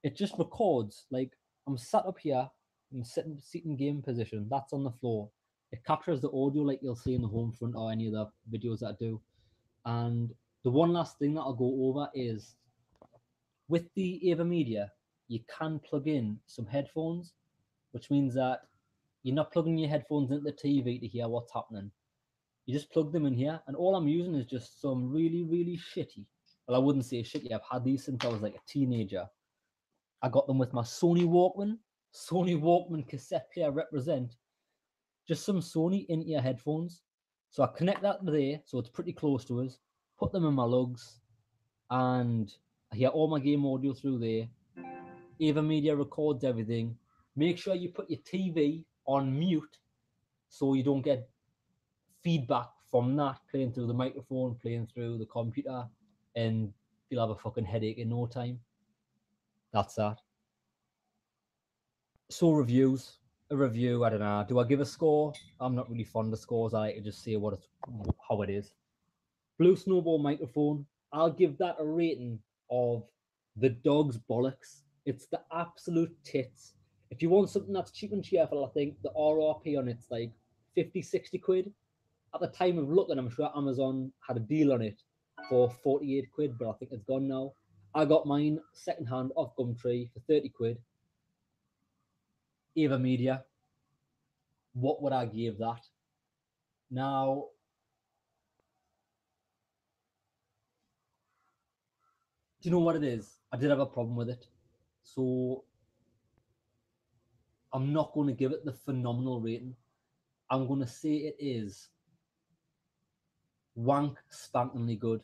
It just records, like I'm sat up here, I'm sitting game position, that's on the floor. It captures the audio like you'll see in the home front or any of the videos that I do. And the one last thing that I'll go over is with the AverMedia, you can plug in some headphones, which means that you're not plugging your headphones into the TV to hear what's happening. You just plug them in here, and all I'm using is just some really, really shitty. Well, I wouldn't say shitty. I've had these since I was like a teenager. I got them with my Sony Walkman cassette player represent. Just some Sony in-ear headphones. So I connect that there, so it's pretty close to us. Put them in my lugs, and I hear all my game audio through there. AverMedia records everything. Make sure you put your TV on mute so you don't get feedback from that playing through the microphone, playing through the computer, and you'll have a fucking headache in no time. That's that. So reviews. A review, I don't know. Do I give a score? I'm not really fond of scores. I like to just say how it is. Blue Snowball microphone. I'll give that a rating of the dog's bollocks. It's the absolute tits. If you want something that's cheap and cheerful, I think the RRP on it's like 50, 60 quid. At the time of looking, I'm sure Amazon had a deal on it for 48 quid, but I think it's gone now. I got mine secondhand off Gumtree for 30 quid. AverMedia. What would I give that? Now, do you know what it is? I did have a problem with it. So I'm not going to give it the phenomenal rating. I'm going to say it is wank spankingly good.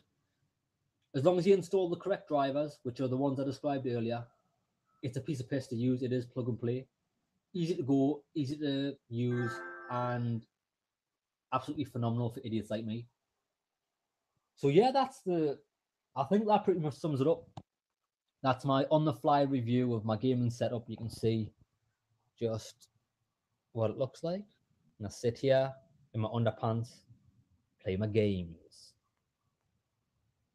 As long as you install the correct drivers, which are the ones I described earlier, it's a piece of piss to use. It is plug and play. Easy to go, easy to use, and absolutely phenomenal for idiots like me. So yeah, I think that pretty much sums it up. That's my on-the-fly review of my gaming setup. You can see just what it looks like. And I sit here in my underpants, play my games.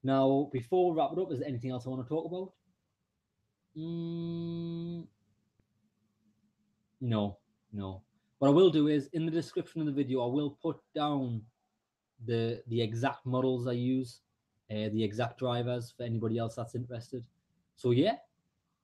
Now, before we wrap it up, is there anything else I want to talk about? No. What I will do is, in the description of the video, I will put down the exact models I use, the exact drivers for anybody else that's interested. So yeah,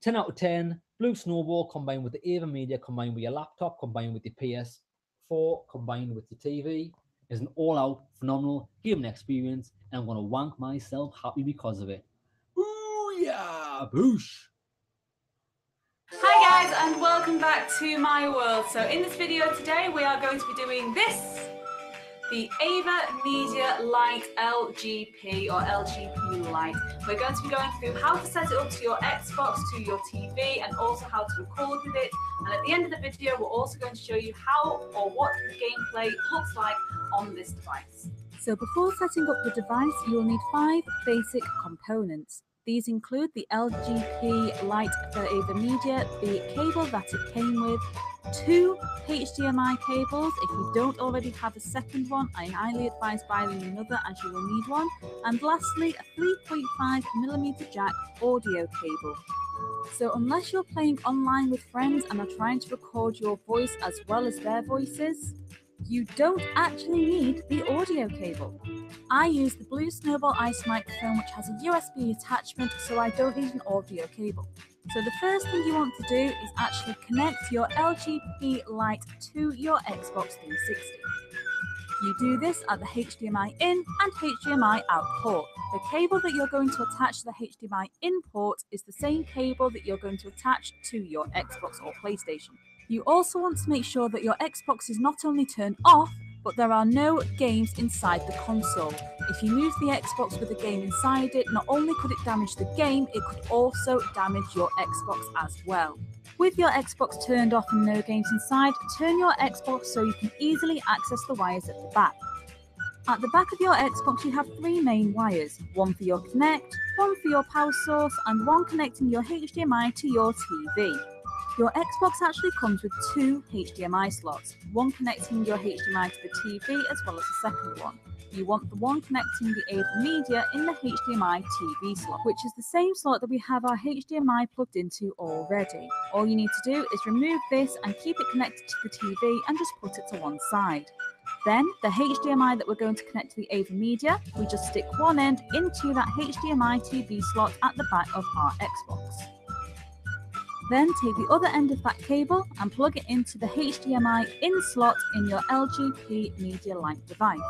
10 out of 10. Blue Snowball combined with the AverMedia, combined with your laptop, combined with your PS4, combined with your TV is an all-out phenomenal gaming experience, and I'm going to wank myself happy because of it. Ooh yeah, boosh! Hi guys, and welcome back to my world. So in this video today we are going to be doing this, the AverMedia Lite LGP or LGP Lite. We're going to be going through how to set it up to your Xbox, to your TV, and also how to record with it. And at the end of the video we're also going to show you how or what the gameplay looks like on this device. So before setting up the device, you will need 5 basic components. These include the LGP Lite for AverMedia, the cable that it came with, 2 HDMI cables. If you don't already have a second one, I highly advise buying another as you will need one. And lastly, a 3.5mm jack audio cable. So unless you're playing online with friends and are trying to record your voice as well as their voices, you don't actually need the audio cable. I use the Blue Snowball Ice microphone, which has a USB attachment, so I don't need an audio cable. So the first thing you want to do is actually connect your LGP Lite to your Xbox 360. You do this at the HDMI in and HDMI out port. The cable that you're going to attach to the HDMI in port is the same cable that you're going to attach to your Xbox or PlayStation. You also want to make sure that your Xbox is not only turned off, but there are no games inside the console. If you move the Xbox with a game inside it, not only could it damage the game, it could also damage your Xbox as well. With your Xbox turned off and no games inside, turn your Xbox so you can easily access the wires at the back. At the back of your Xbox you have 3 main wires, one for your Kinect, one for your power source, and one connecting your HDMI to your TV. Your Xbox actually comes with 2 HDMI slots, one connecting your HDMI to the TV as well as a second one. you want the one connecting the AV media in the HDMI TV slot, which is the same slot that we have our HDMI plugged into already. All you need to do is remove this and keep it connected to the TV and just put it to one side. Then the HDMI that we're going to connect to the AV media, we just stick one end into that HDMI TV slot at the back of our Xbox. Then take the other end of that cable and plug it into the HDMI in slot in your LGP Media Lite device.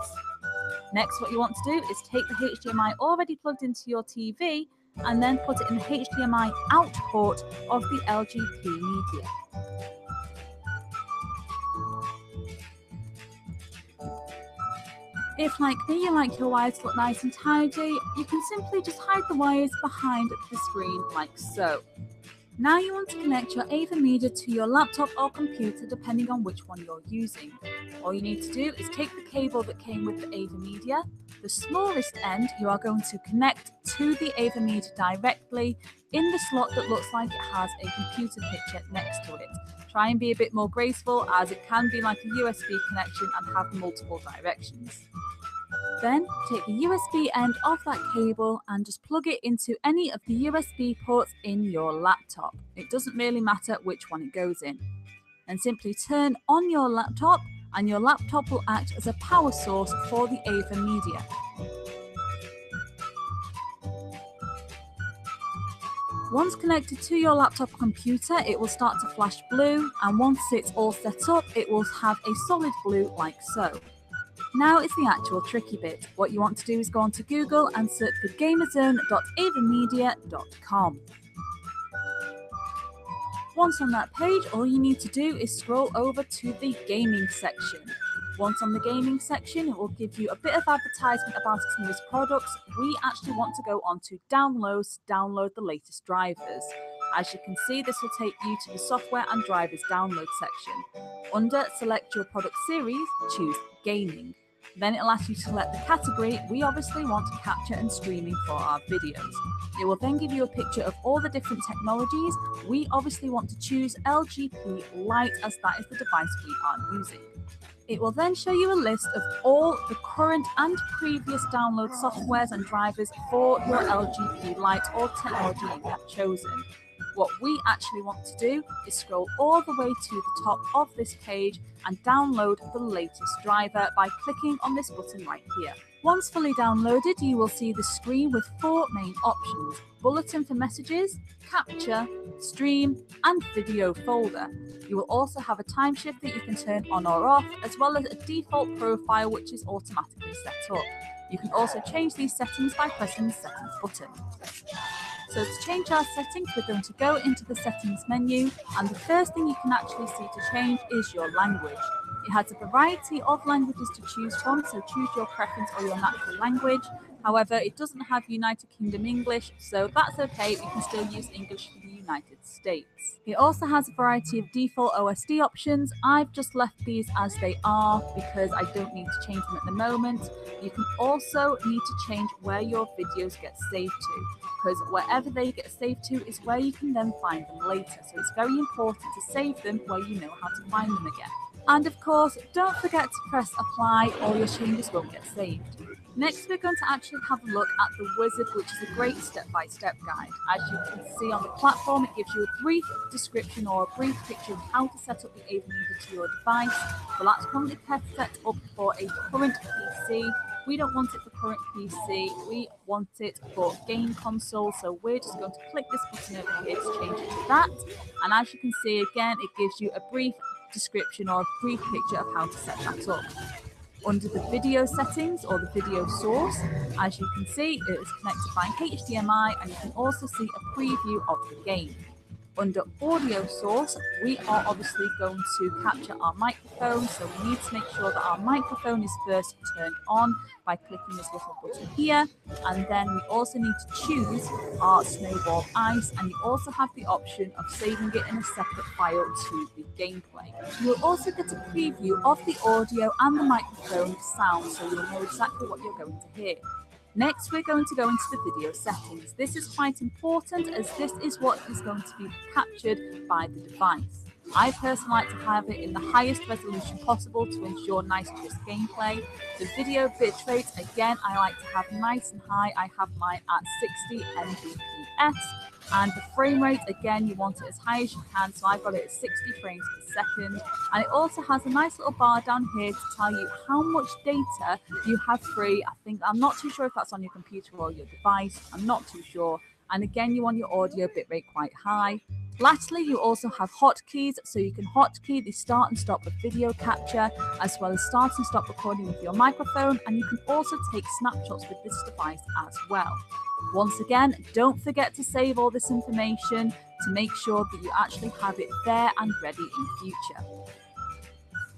Next, what you want to do is take the HDMI already plugged into your TV and then put it in the HDMI out port of the LGP Media. If, like me, you like your wires to look nice and tidy, you can simply just hide the wires behind the screen like so. Now you want to connect your AV media to your laptop or computer depending on which one you're using. All you need to do is take the cable that came with the AV media. The smallest end you are going to connect to the AV media directly in the slot that looks like it has a computer picture next to it. Try and be a bit more graceful, as it can be like a USB connection and have multiple directions. Then take the USB end of that cable and just plug it into any of the USB ports in your laptop. It doesn't really matter which one it goes in. And simply turn on your laptop and your laptop will act as a power source for the AV media. Once connected to your laptop computer, it will start to flash blue, and once it's all set up, it will have a solid blue like so. Now is the actual tricky bit. What you want to do is go onto Google and search for gamerzone.avmedia.com. Once on that page, all you need to do is scroll over to the gaming section. Once on the gaming section, it will give you a bit of advertisement about its newest products. We actually want to go on to downloads to download the latest drivers. As you can see, this will take you to the software and drivers download section. Under select your product series, choose gaming. Then it'll ask you to select the category. We obviously want capture and streaming for our videos. It will then give you a picture of all the different technologies. We obviously want to choose LGP Lite, as that is the device we are using. It will then show you a list of all the current and previous download softwares and drivers for your LGP Lite or technology you have chosen. What we actually want to do is scroll all the way to the top of this page and download the latest driver by clicking on this button right here. Once fully downloaded, you will see the screen with 4 main options: bulletin for messages, capture, stream, and video folder. You will also have a time shift that you can turn on or off, as well as a default profile which is automatically set up. You can also change these settings by pressing the settings button. So to change our settings, we're going to go into the settings menu, and the first thing you can actually see to change is your language. It has a variety of languages to choose from, so choose your preference or your natural language. However, it doesn't have United Kingdom English, so that's okay, we can still use English for the United States. It also has a variety of default OSD options. I've just left these as they are because I don't need to change them at the moment. You can also need to change where your videos get saved to, because wherever they get saved to is where you can then find them later. So it's very important to save them where you know how to find them again. And of course, don't forget to press apply or your changes won't get saved. Next, we're going to actually have a look at the wizard, which is a great step-by-step guide. As you can see on the platform, it gives you a brief description or a brief picture of how to set up the AV media to your device. Well, that's currently set up for a current PC. We don't want it for current PC, we want it for game console, so we're just going to click this button over here to change it to that. And as you can see, again, it gives you a brief description or a brief picture of how to set that up. Under the video settings or the video source, as you can see, it is connected by HDMI, and you can also see a preview of the game. Under audio source, we are obviously going to capture our microphone, so we need to make sure that our microphone is first turned on by clicking this little button here, and then we also need to choose our snowball ice, and you also have the option of saving it in a separate file to the gameplay. You'll also get a preview of the audio and the microphone sound, so you'll know exactly what you're going to hear. Next, we're going to go into the video settings. This is quite important as this is what is going to be captured by the device. I personally like to have it in the highest resolution possible to ensure nice crisp gameplay. The video bitrate, again, I like to have nice and high. I have mine at 60 Mbps. And the frame rate, again, you want it as high as you can. So I've got it at 60 frames per second. And it also has a nice little bar down here to tell you how much data you have free. I'm not too sure if that's on your computer or your device. I'm not too sure. And again, you want your audio bitrate quite high. Lastly, you also have hotkeys, so you can hotkey the start and stop of video capture, as well as start and stop recording with your microphone, and you can also take snapshots with this device as well. Once again, don't forget to save all this information to make sure that you actually have it there and ready in future.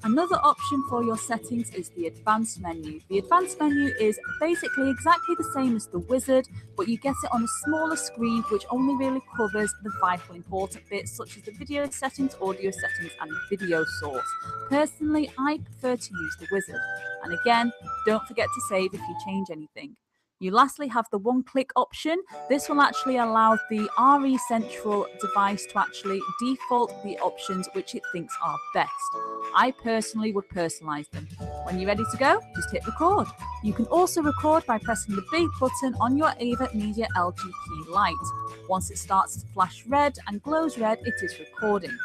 Another option for your settings is the advanced menu. The advanced menu is basically exactly the same as the wizard, but you get it on a smaller screen, which only really covers the vital important bits such as the video settings, audio settings, and video source. Personally, I prefer to use the wizard. And again, don't forget to save if you change anything. You lastly have the one-click option. This will actually allow the RE Central device to actually default the options which it thinks are best. I personally would personalize them. When you're ready to go, just hit record. You can also record by pressing the big button on your Ava Media LGP light. Once it starts to flash red and glows red, it is recording.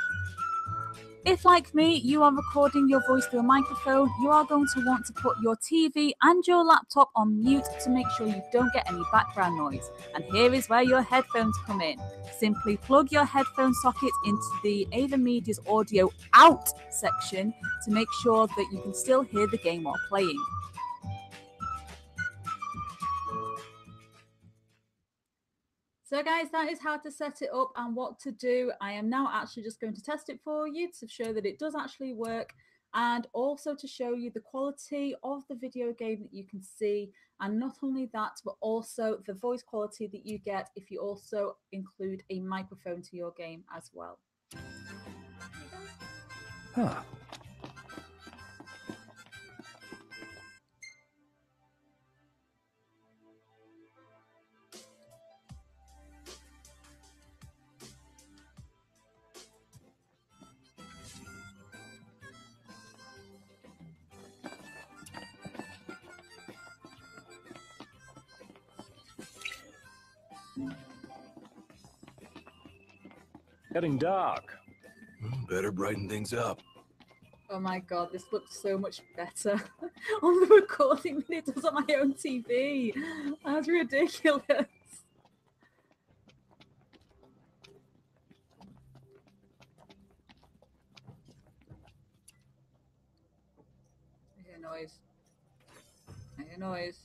If, like me, you are recording your voice through a microphone, you are going to want to put your TV and your laptop on mute to make sure you don't get any background noise. And here is where your headphones come in. Simply plug your headphone socket into the Ava Media's audio out section to make sure that you can still hear the game while playing. So guys, that is how to set it up and what to do. I am now actually just going to test it for you to show that it does actually work, and also to show you the quality of the video game that you can see. And not only that, but also the voice quality that you get if you also include a microphone to your game as well. Huh. Getting dark. Better brighten things up. Oh my god, this looks so much better on the recording than it does on my own TV. That's ridiculous. I hear noise. I hear noise.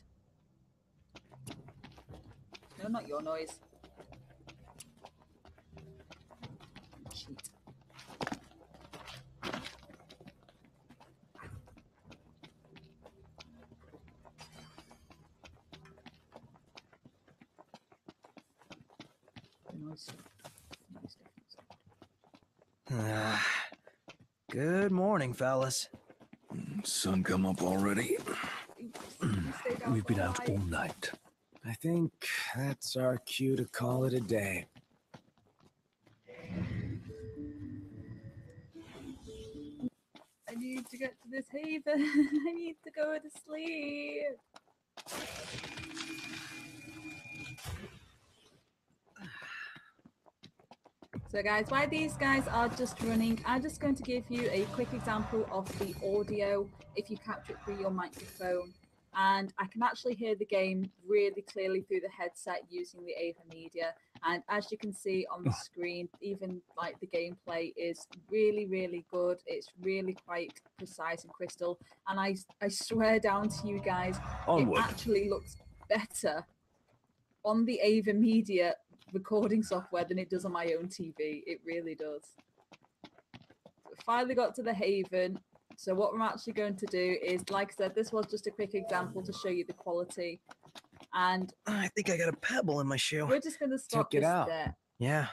No, not your noise. Cheat. Noise. Good morning, fellas. Sun come up already? We've been out all night. I think that's our cue to call it a day. I need to get to this haven. I need to go to sleep. So guys, while these guys are just running, I'm just going to give you a quick example of the audio if you capture it through your microphone. And I can actually hear the game really clearly through the headset using the Ava Media. And as you can see on the screen, even like the gameplay is really, really good. It's really quite precise and crystal. And I swear down to you guys, Onward. it actually looks better on the Ava Media recording software than it does on my own TV. It really does. We finally got to the haven. So what we're actually going to do is, like I said, this was just a quick example to show you the quality. And I think I got a pebble in my shoe. we're just going to stop Check it this out. there. Yeah.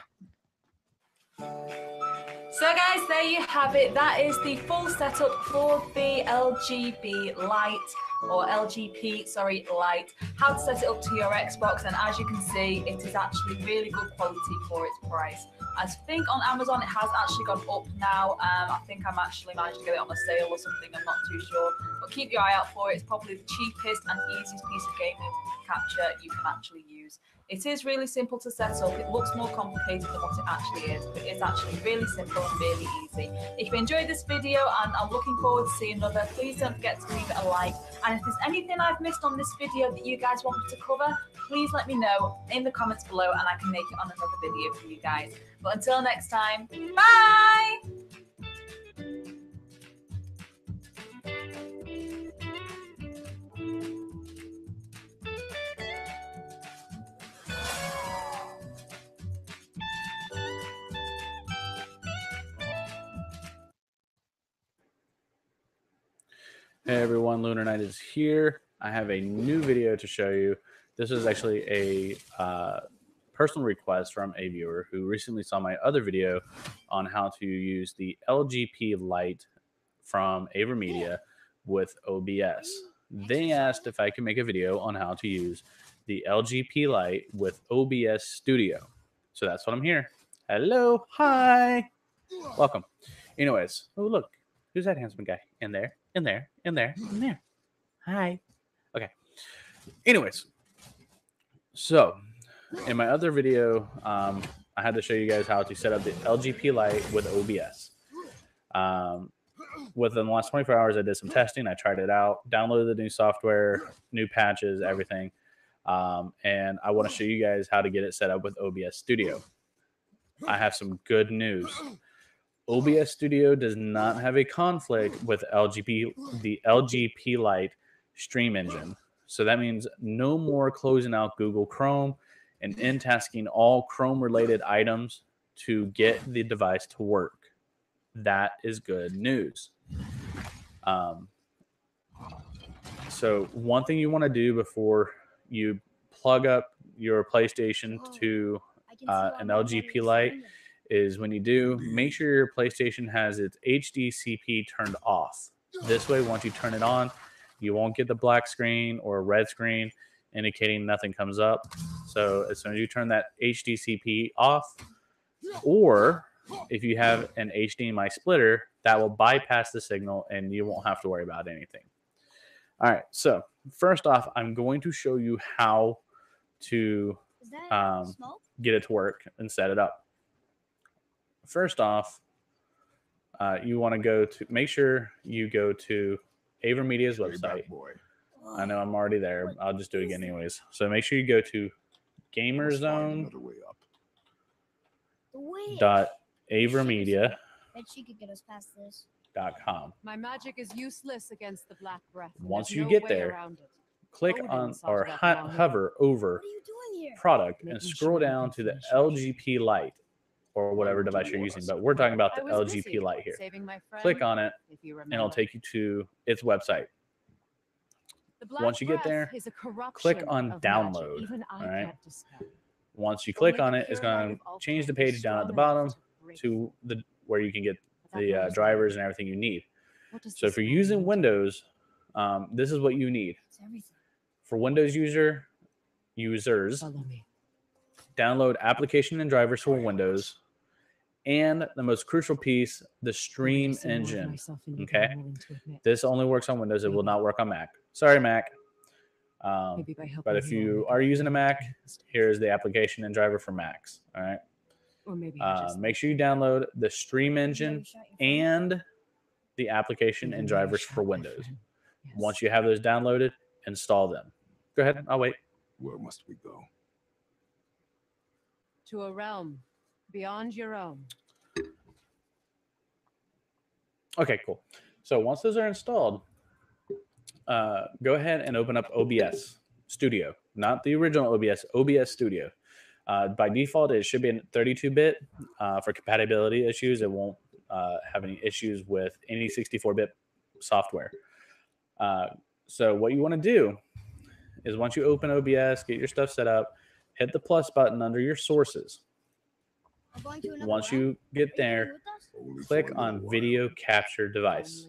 So guys, there you have it. That is the full setup for the LGB Lite. or LGP, sorry, Lite, how to set it up to your Xbox, and as you can see, it is actually really good quality for its price. I think on Amazon it has actually gone up now. I think I'm actually managed to get it on a sale or something, I'm not too sure. But keep your eye out for it. It's probably the cheapest and easiest piece of gaming capture you can actually use. It is really simple to set up. It looks more complicated than what it actually is, but it's actually really simple and really easy. If you enjoyed this video and I'm looking forward to seeing another, please don't forget to leave it a like. And if there's anything I've missed on this video that you guys want me to cover, please let me know in the comments below and I can make it on another video for you guys. But until next time, bye! Hey everyone, Lunar Knight is here. I have a new video to show you. This is actually a personal request from a viewer who recently saw my other video on how to use the LGP Lite from AverMedia with OBS. They asked if I could make a video on how to use the LGP Lite with OBS Studio. So that's what I'm here. Hello, hi, welcome. Anyways, oh look, who's that handsome guy? In there, in there, in there, in there. Hi. Okay. Anyways, so in my other video, I had to show you guys how to set up the LGP Lite with OBS. Within the last 24 hours, I did some testing. I tried it out, downloaded the new software, new patches, everything. And I want to show you guys how to get it set up with OBS Studio. I have some good news. OBS Studio does not have a conflict with the LGP Lite stream engine. So that means no more closing out Google Chrome and in-tasking all Chrome-related items to get the device to work. That is good news. So one thing you want to do before you plug up your PlayStation to an LGP Lite is when you do, make sure your PlayStation has its HDCP turned off. This way, once you turn it on, you won't get the black screen or red screen indicating nothing comes up. So as soon as you turn that HDCP off, or if you have an HDMI splitter, that will bypass the signal and you won't have to worry about anything. All right, so first off, I'm going to show you how to get it to work and set it up. First off, you want to go to, make sure you go to AverMedia's website. I know I'm already there. I'll just do it again anyways. So make sure you go to gamerzone.avermedia.com. My magic is useless against the black breath. Once you get there, click on or hover over product and scroll down to the LGP Lite or whatever device you're using, but we're talking about the LGP Lite here. Click on it and it'll take you to its website. Once you get there, click on download. All right. Once you click on it, it's going to change the page down at the bottom to where you can get the drivers and everything you need. So if you're using Windows, this is what you need. For Windows users, download application and drivers for Windows, and the most crucial piece, the stream engine. Okay, this only works on Windows. It will not work on Mac. Sorry, Mac. But if you are using a Mac, here's the application and driver for Macs. All right. Make sure you download the stream engine and the application and drivers for Windows. Once you have those downloaded, install them. Go ahead. I'll wait. Where must we go? To a realm beyond your own. Okay, cool. So once those are installed, go ahead and open up OBS Studio, not the original OBS, OBS Studio. By default, it should be in 32-bit. For compatibility issues, it won't have any issues with any 64-bit software. So what you want to do is once you open OBS, get your stuff set up, hit the plus button under your sources. Once you get there, click on video capture device.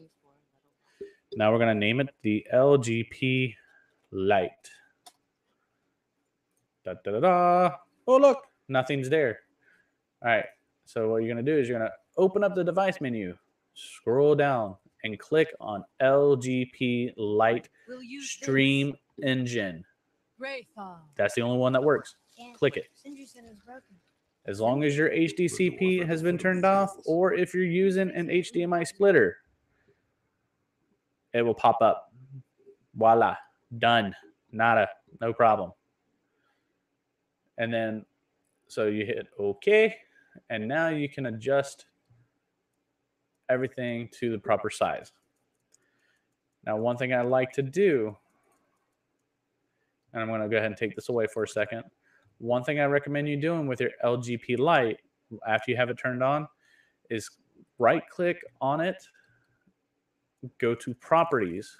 Now we're going to name it the LGP Lite. Da, da, da, da. Oh, look, nothing's there. All right. So what you're going to do is you're going to open up the device menu, scroll down, and click on LGP Lite We'll use Stream Engine. Graython. That's the only one that works. Click it. Sindri said it was broken. As long as your HDCP has been turned off, or if you're using an HDMI splitter, it will pop up. Voila. Done. Nada. No problem. And then, so you hit OK, and now you can adjust everything to the proper size. Now, one thing I like to do, and I'm going to go ahead and take this away for a second. One thing I recommend you doing with your LGP Lite after you have it turned on is right click on it, go to properties,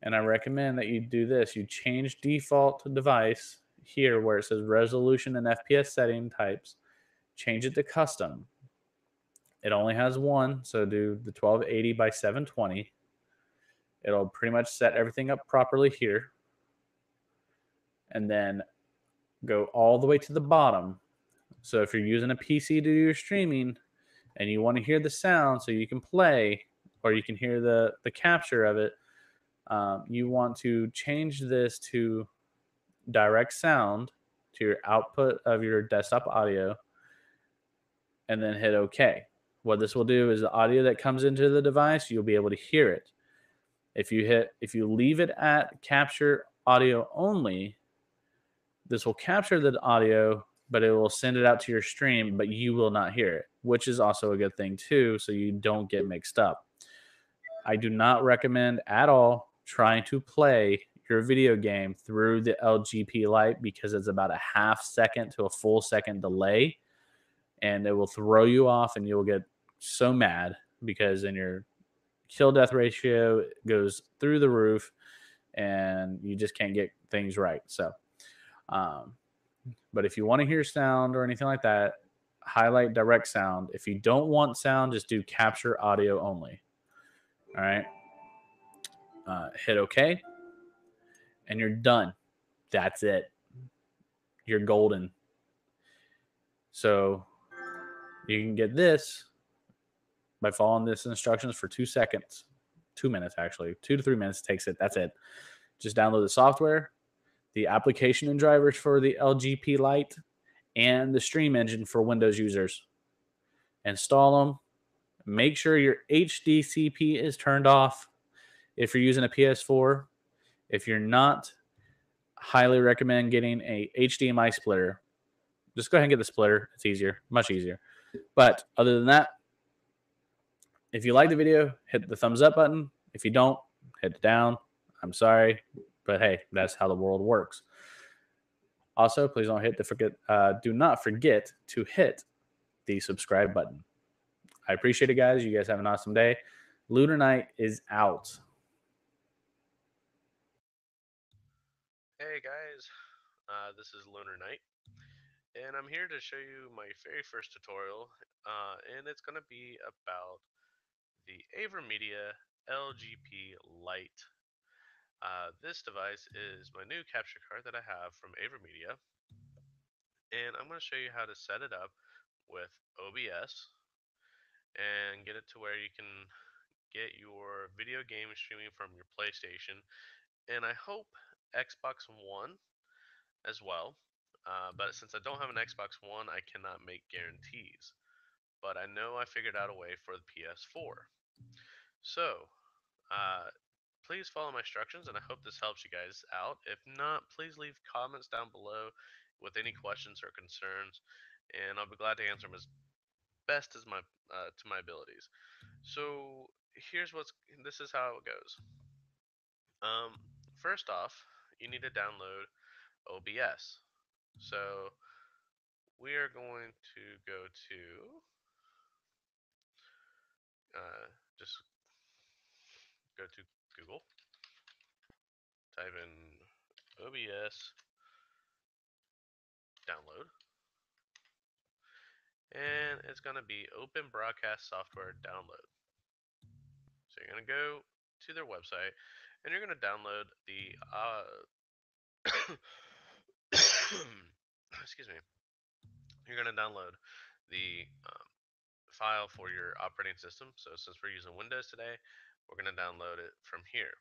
and I recommend that you do this. You change default device here where it says resolution and FPS setting types, change it to custom. It only has one, so do the 1280 by 720. It'll pretty much set everything up properly here. And then go all the way to the bottom. So if you're using a PC to do your streaming and you want to hear the sound so you can play or you can hear the capture of it, you want to change this to direct sound to your output of your desktop audio and then hit OK. What this will do is the audio that comes into the device, you'll be able to hear it. If you leave it at capture audio only, this will capture the audio, but it will send it out to your stream, but you will not hear it, which is also a good thing too, so you don't get mixed up. I do not recommend at all trying to play your video game through the LGP Lite because it's about a half second to a full second delay, and it will throw you off and you'll get so mad because then your kill death ratio goes through the roof and you just can't get things right. So but if you want to hear sound or anything like that, highlight direct sound. If you don't want sound, just do capture audio only. All right. Hit OK. And you're done. That's it. You're golden. So you can get this by following this instructions for 2 seconds. 2 minutes, actually. 2 to 3 minutes takes it. That's it. Just download the software, the application and drivers for the LGP Lite, and the stream engine for Windows users. Install them. Make sure your HDCP is turned off if you're using a PS4. If you're not, highly recommend getting a HDMI splitter. Just go ahead and get the splitter. It's easier, much easier. But other than that, if you like the video, hit the thumbs up button. If you don't, hit it down. I'm sorry, but hey, that's how the world works. Also, please do not forget to hit the subscribe button. I appreciate it, guys. You guys have an awesome day. Lunar Night is out. Hey guys, this is Lunar Night, and I'm here to show you my very first tutorial, and it's going to be about the AverMedia LGP Lite. This device is my new capture card that I have from AverMedia, and I'm going to show you how to set it up with OBS and get it to where you can get your video game streaming from your PlayStation, and I hope Xbox One as well. But since I don't have an Xbox One, I cannot make guarantees. But I know I figured out a way for the PS4. So, please follow my instructions, and I hope this helps you guys out. If not, please leave comments down below with any questions or concerns, and I'll be glad to answer them as best as to my abilities. So, this is how it goes. First off, you need to download OBS. So we are going to go to just go to Google, type in OBS download, and it's going to be Open Broadcast Software Download. So you're going to go to their website, and you're going to download the excuse me. You're going to download the file for your operating system. So since we're using Windows today, we're going to download it from here.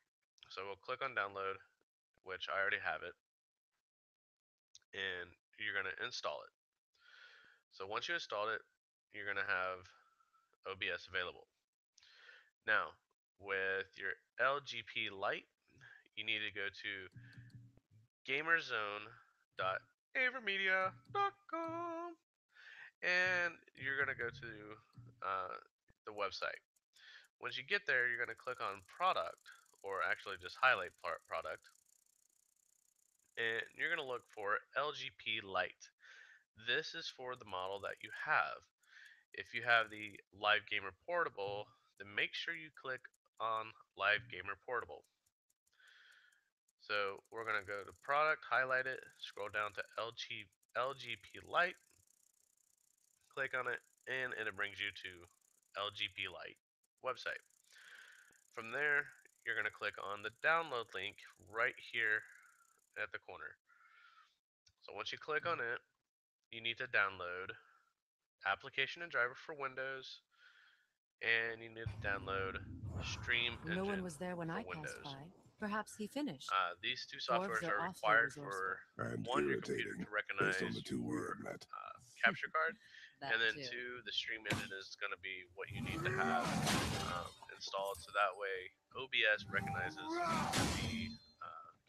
So we'll click on download, which I already have it, and you're going to install it. So once you install it, you're going to have OBS available. Now, with your LGP Lite, you need to go to gamerzone.avermedia.com, and you're going to go to the website. Once you get there, you're going to click on product, or actually just highlight product, and you're going to look for LGP Lite. This is for the model that you have. If you have the Live Gamer Portable, then make sure you click on Live Gamer Portable. So we're going to go to product, highlight it, scroll down to LGP Lite, click on it, and it brings you to LGP Lite website. From there, you're going to click on the download link right here at the corner. So once you click on it, you need to download application and driver for Windows, and you need to download Stream No one Engine was there when for I passed Windows. by. Perhaps he finished. These two Dwarves softwares are are awfully required resourceful. for And one, your computer irritating, to based on recognize the two we your have met. capture card, That and then too. two, the Stream Engine is going to be what you need to have installed, so that way OBS recognizes the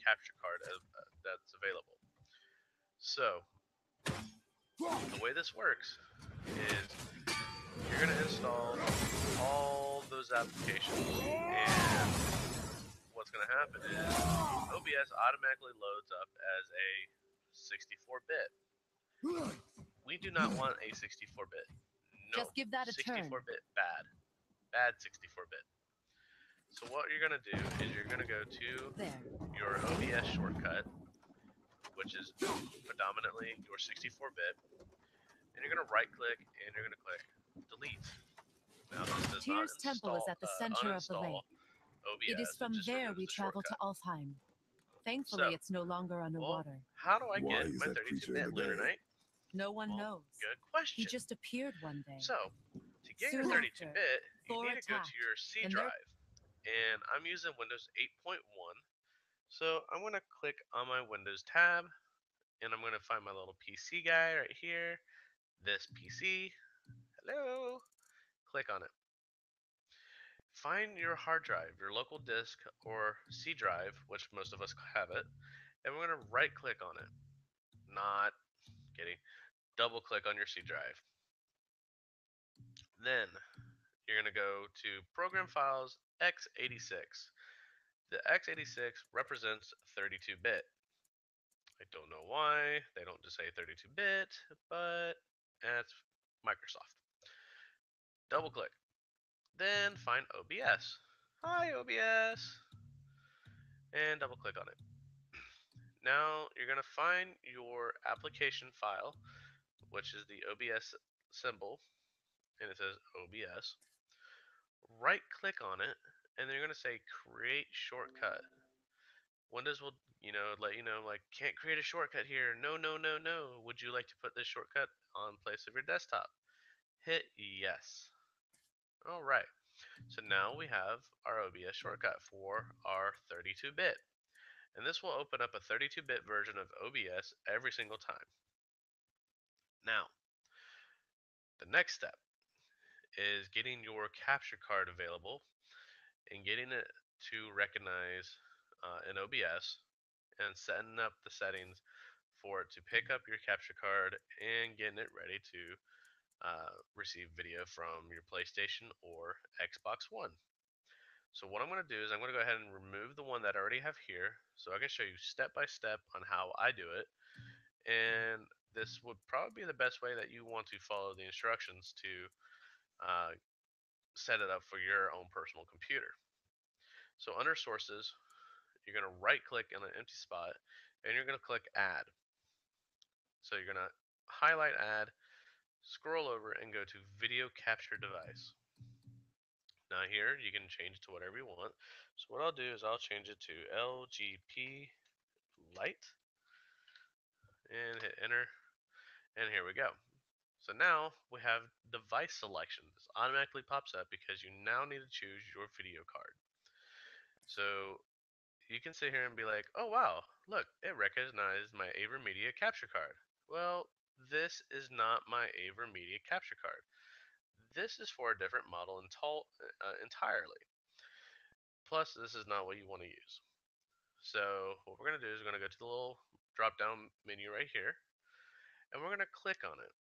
capture card that's available. So the way this works is you're going to install all those applications, and what's going to happen is OBS automatically loads up as a 64-bit. We do not want a 64-bit. No. Just give that a turn. 64-bit bad. Bad 64-bit. So what you're going to do is you're going to go to your OBS shortcut, which is predominantly your 64-bit, and you're going to right click and you're going to click delete. Now this does Tyr's not temple is at the center of the uninstall lake. OBS. It is from just there removes we the travel to shortcut. Alfheim. Thankfully, So, it's no longer underwater. How do I Why get is my that creature in 32-bit the Lunar bay? Knight? No one knows. Good He question. just appeared one day. So, to get Soon your after, 32-bit, you Thor need to go to attacked, your C and drive. And I'm using Windows 8.1. So I'm going to click on my Windows tab, and I'm going to find my little PC guy right here. This PC. Hello. Click on it. Find your hard drive, your local disk or C drive, which most of us have it, and we're going to right click on it. Not kidding. Double click on your C drive. Then you're going to go to Program Files x86. The x86 represents 32-bit. I don't know why they don't just say 32-bit, but that's Microsoft. Double click. Then find OBS. Hi, OBS. And double click on it. Now you're going to find your application file, which is the OBS symbol, and it says OBS. Right click on it, and then you're going to say create shortcut. Windows will, let you know, like, can't create a shortcut here. No, no, no, no. Would you like to put this shortcut on place of your desktop? Hit yes. All right. So now we have our OBS shortcut for our 32-bit. And this will open up a 32-bit version of OBS every single time. Now, the next step is getting your capture card available and getting it to recognize in OBS and setting up the settings for it to pick up your capture card and getting it ready to receive video from your PlayStation or Xbox One. So what I'm going to do is I'm going to go ahead and remove the one that I already have here so I can show you step by step on how I do it. And this would probably be the best way that you want to follow the instructions to set it up for your own personal computer. So under sources, you're going to right click in an empty spot and you're going to click add. So you're going to highlight add, scroll over and go to video capture device. Now here you can change it to whatever you want. So what I'll do is I'll change it to LGP light and hit enter, and here we go. So now we have device selection. This automatically pops up because you now need to choose your video card. So you can sit here and be like, oh wow, look, it recognized my AverMedia capture card. Well, this is not my AverMedia capture card. This is for a different model entirely. Plus, this is not what you want to use. So what we're going to do is we're going to go to the little drop down menu right here, and we're going to click on it.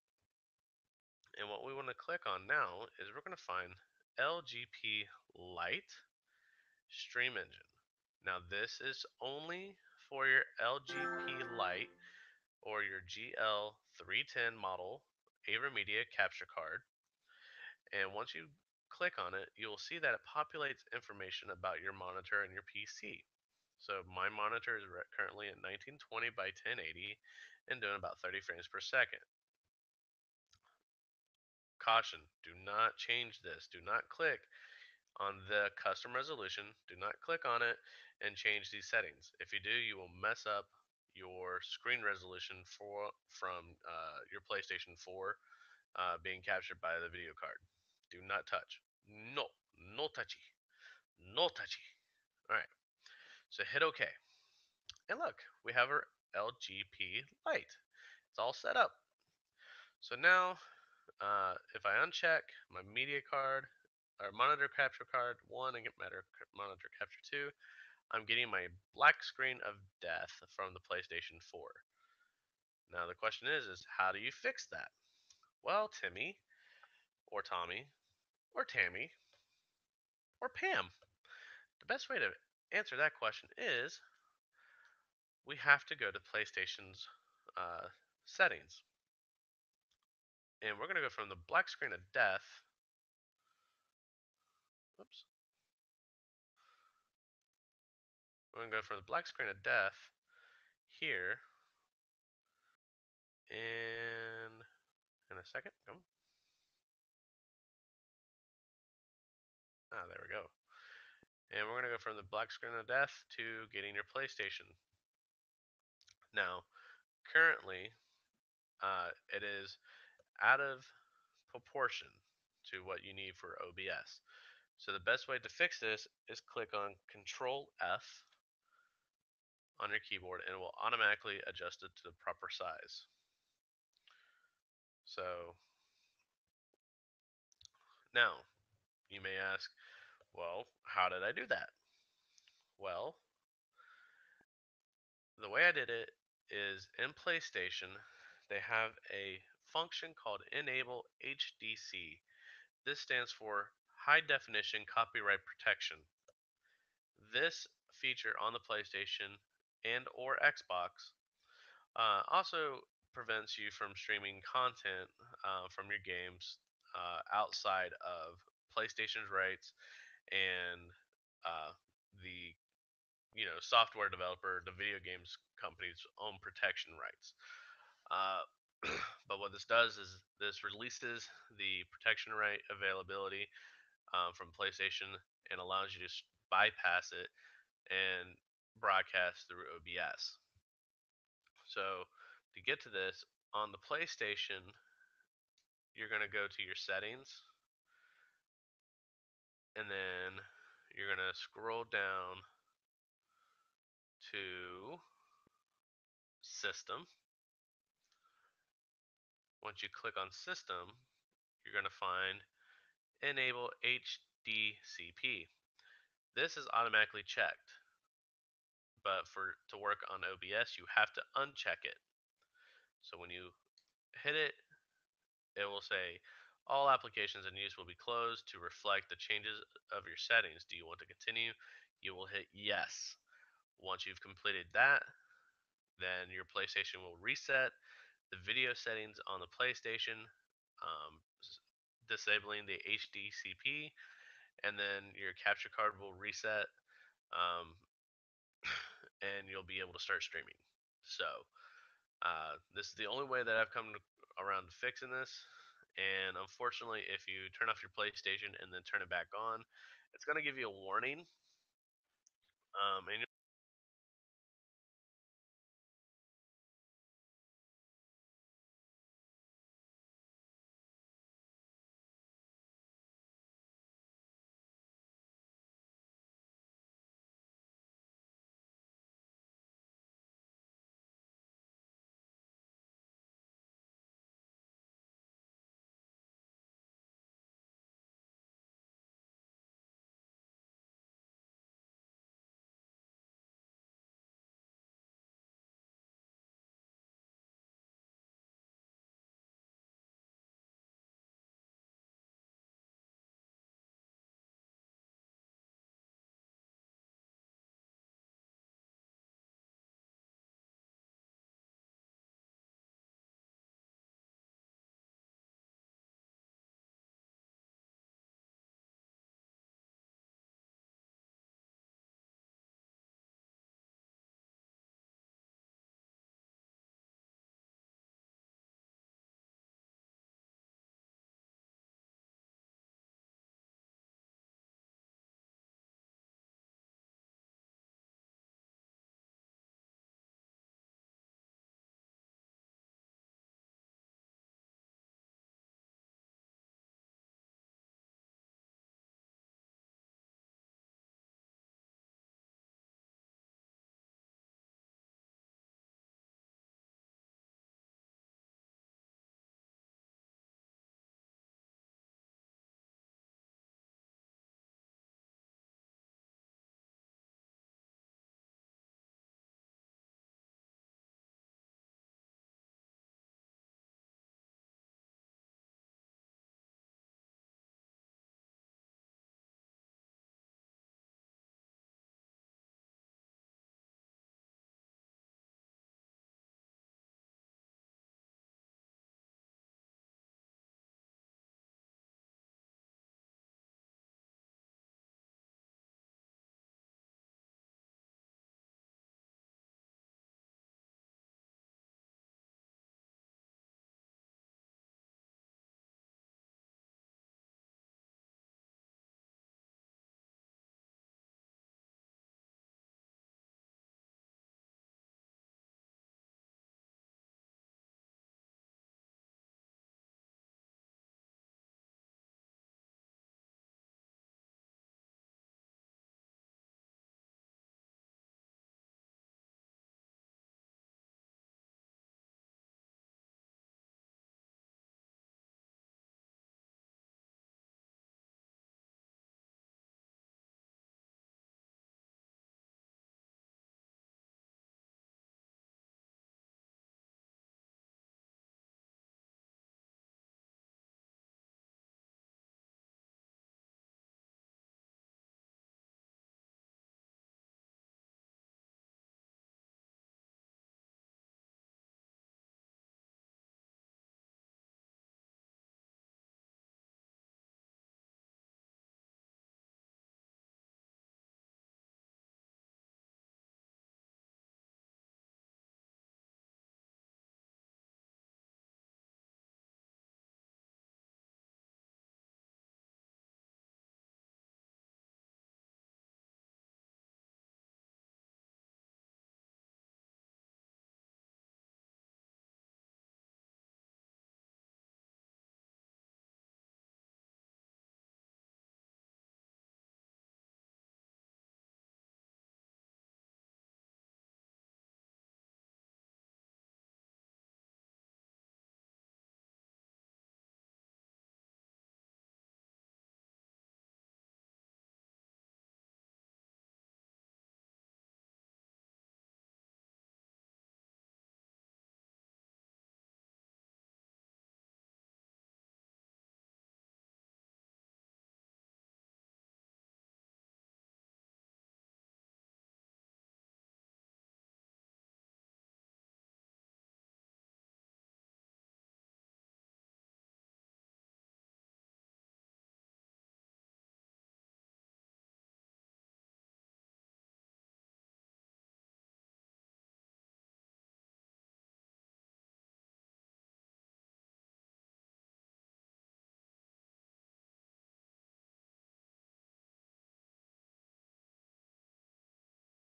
And what we want to click on now is we're going to find LGP Lite Stream Engine. Now this is only for your LGP Lite or your GL310 model AverMedia capture card. And once you click on it, you'll see that it populates information about your monitor and your PC. So my monitor is currently at 1920 by 1080 and doing about 30 frames per second. Caution, do not change this. Do not click on the custom resolution. Do not click on it and change these settings. If you do, you will mess up your screen resolution from your PlayStation 4 being captured by the video card. Do not touch. No, no touchy, no touchy. All right, so hit OK. And look, we have our LGP light. It's all set up. So now, if I uncheck my media card or monitor capture card 1 and get monitor capture 2, I'm getting my black screen of death from the PlayStation 4. Now the question is how do you fix that? Well, Timmy, or Tommy, or Tammy, or Pam. The best way to answer that question is we have to go to PlayStation's settings. And we're going to go from the black screen of death. Oops. We're going to go from the black screen of death here. And in a second, come. Ah, there we go. And we're going to go from the black screen of death to getting your PlayStation. Now, currently, it is out of proportion to what you need for OBS. So the best way to fix this is click on Control F on your keyboard and it will automatically adjust it to the proper size. So now you may ask, well, how did I do that? Well, the way I did it is in PlayStation, they have a function called Enable HDC. This stands for High Definition Copyright Protection. This feature on the PlayStation and or Xbox also prevents you from streaming content from your games outside of PlayStation's rights and the software developer, the video games company's own protection rights. Uh, but what this does is this releases the protection right availability from PlayStation and allows you to bypass it and broadcast through OBS. So to get to this, on the PlayStation, you're going to go to your settings, and then you're going to scroll down to System. Once you click on System, you're going to find Enable HDCP. This is automatically checked, but to work on OBS, you have to uncheck it. So when you hit it, it will say all applications in use will be closed to reflect the changes of your settings. Do you want to continue? You will hit yes. Once you've completed that, then your PlayStation will reset the video settings on the PlayStation, um, disabling the HDCP, and then your capture card will reset, um, and you'll be able to start streaming. So this is the only way that I've come around to fixing this. and unfortunately, if you turn off your PlayStation and then turn it back on, it's going to give you a warning, and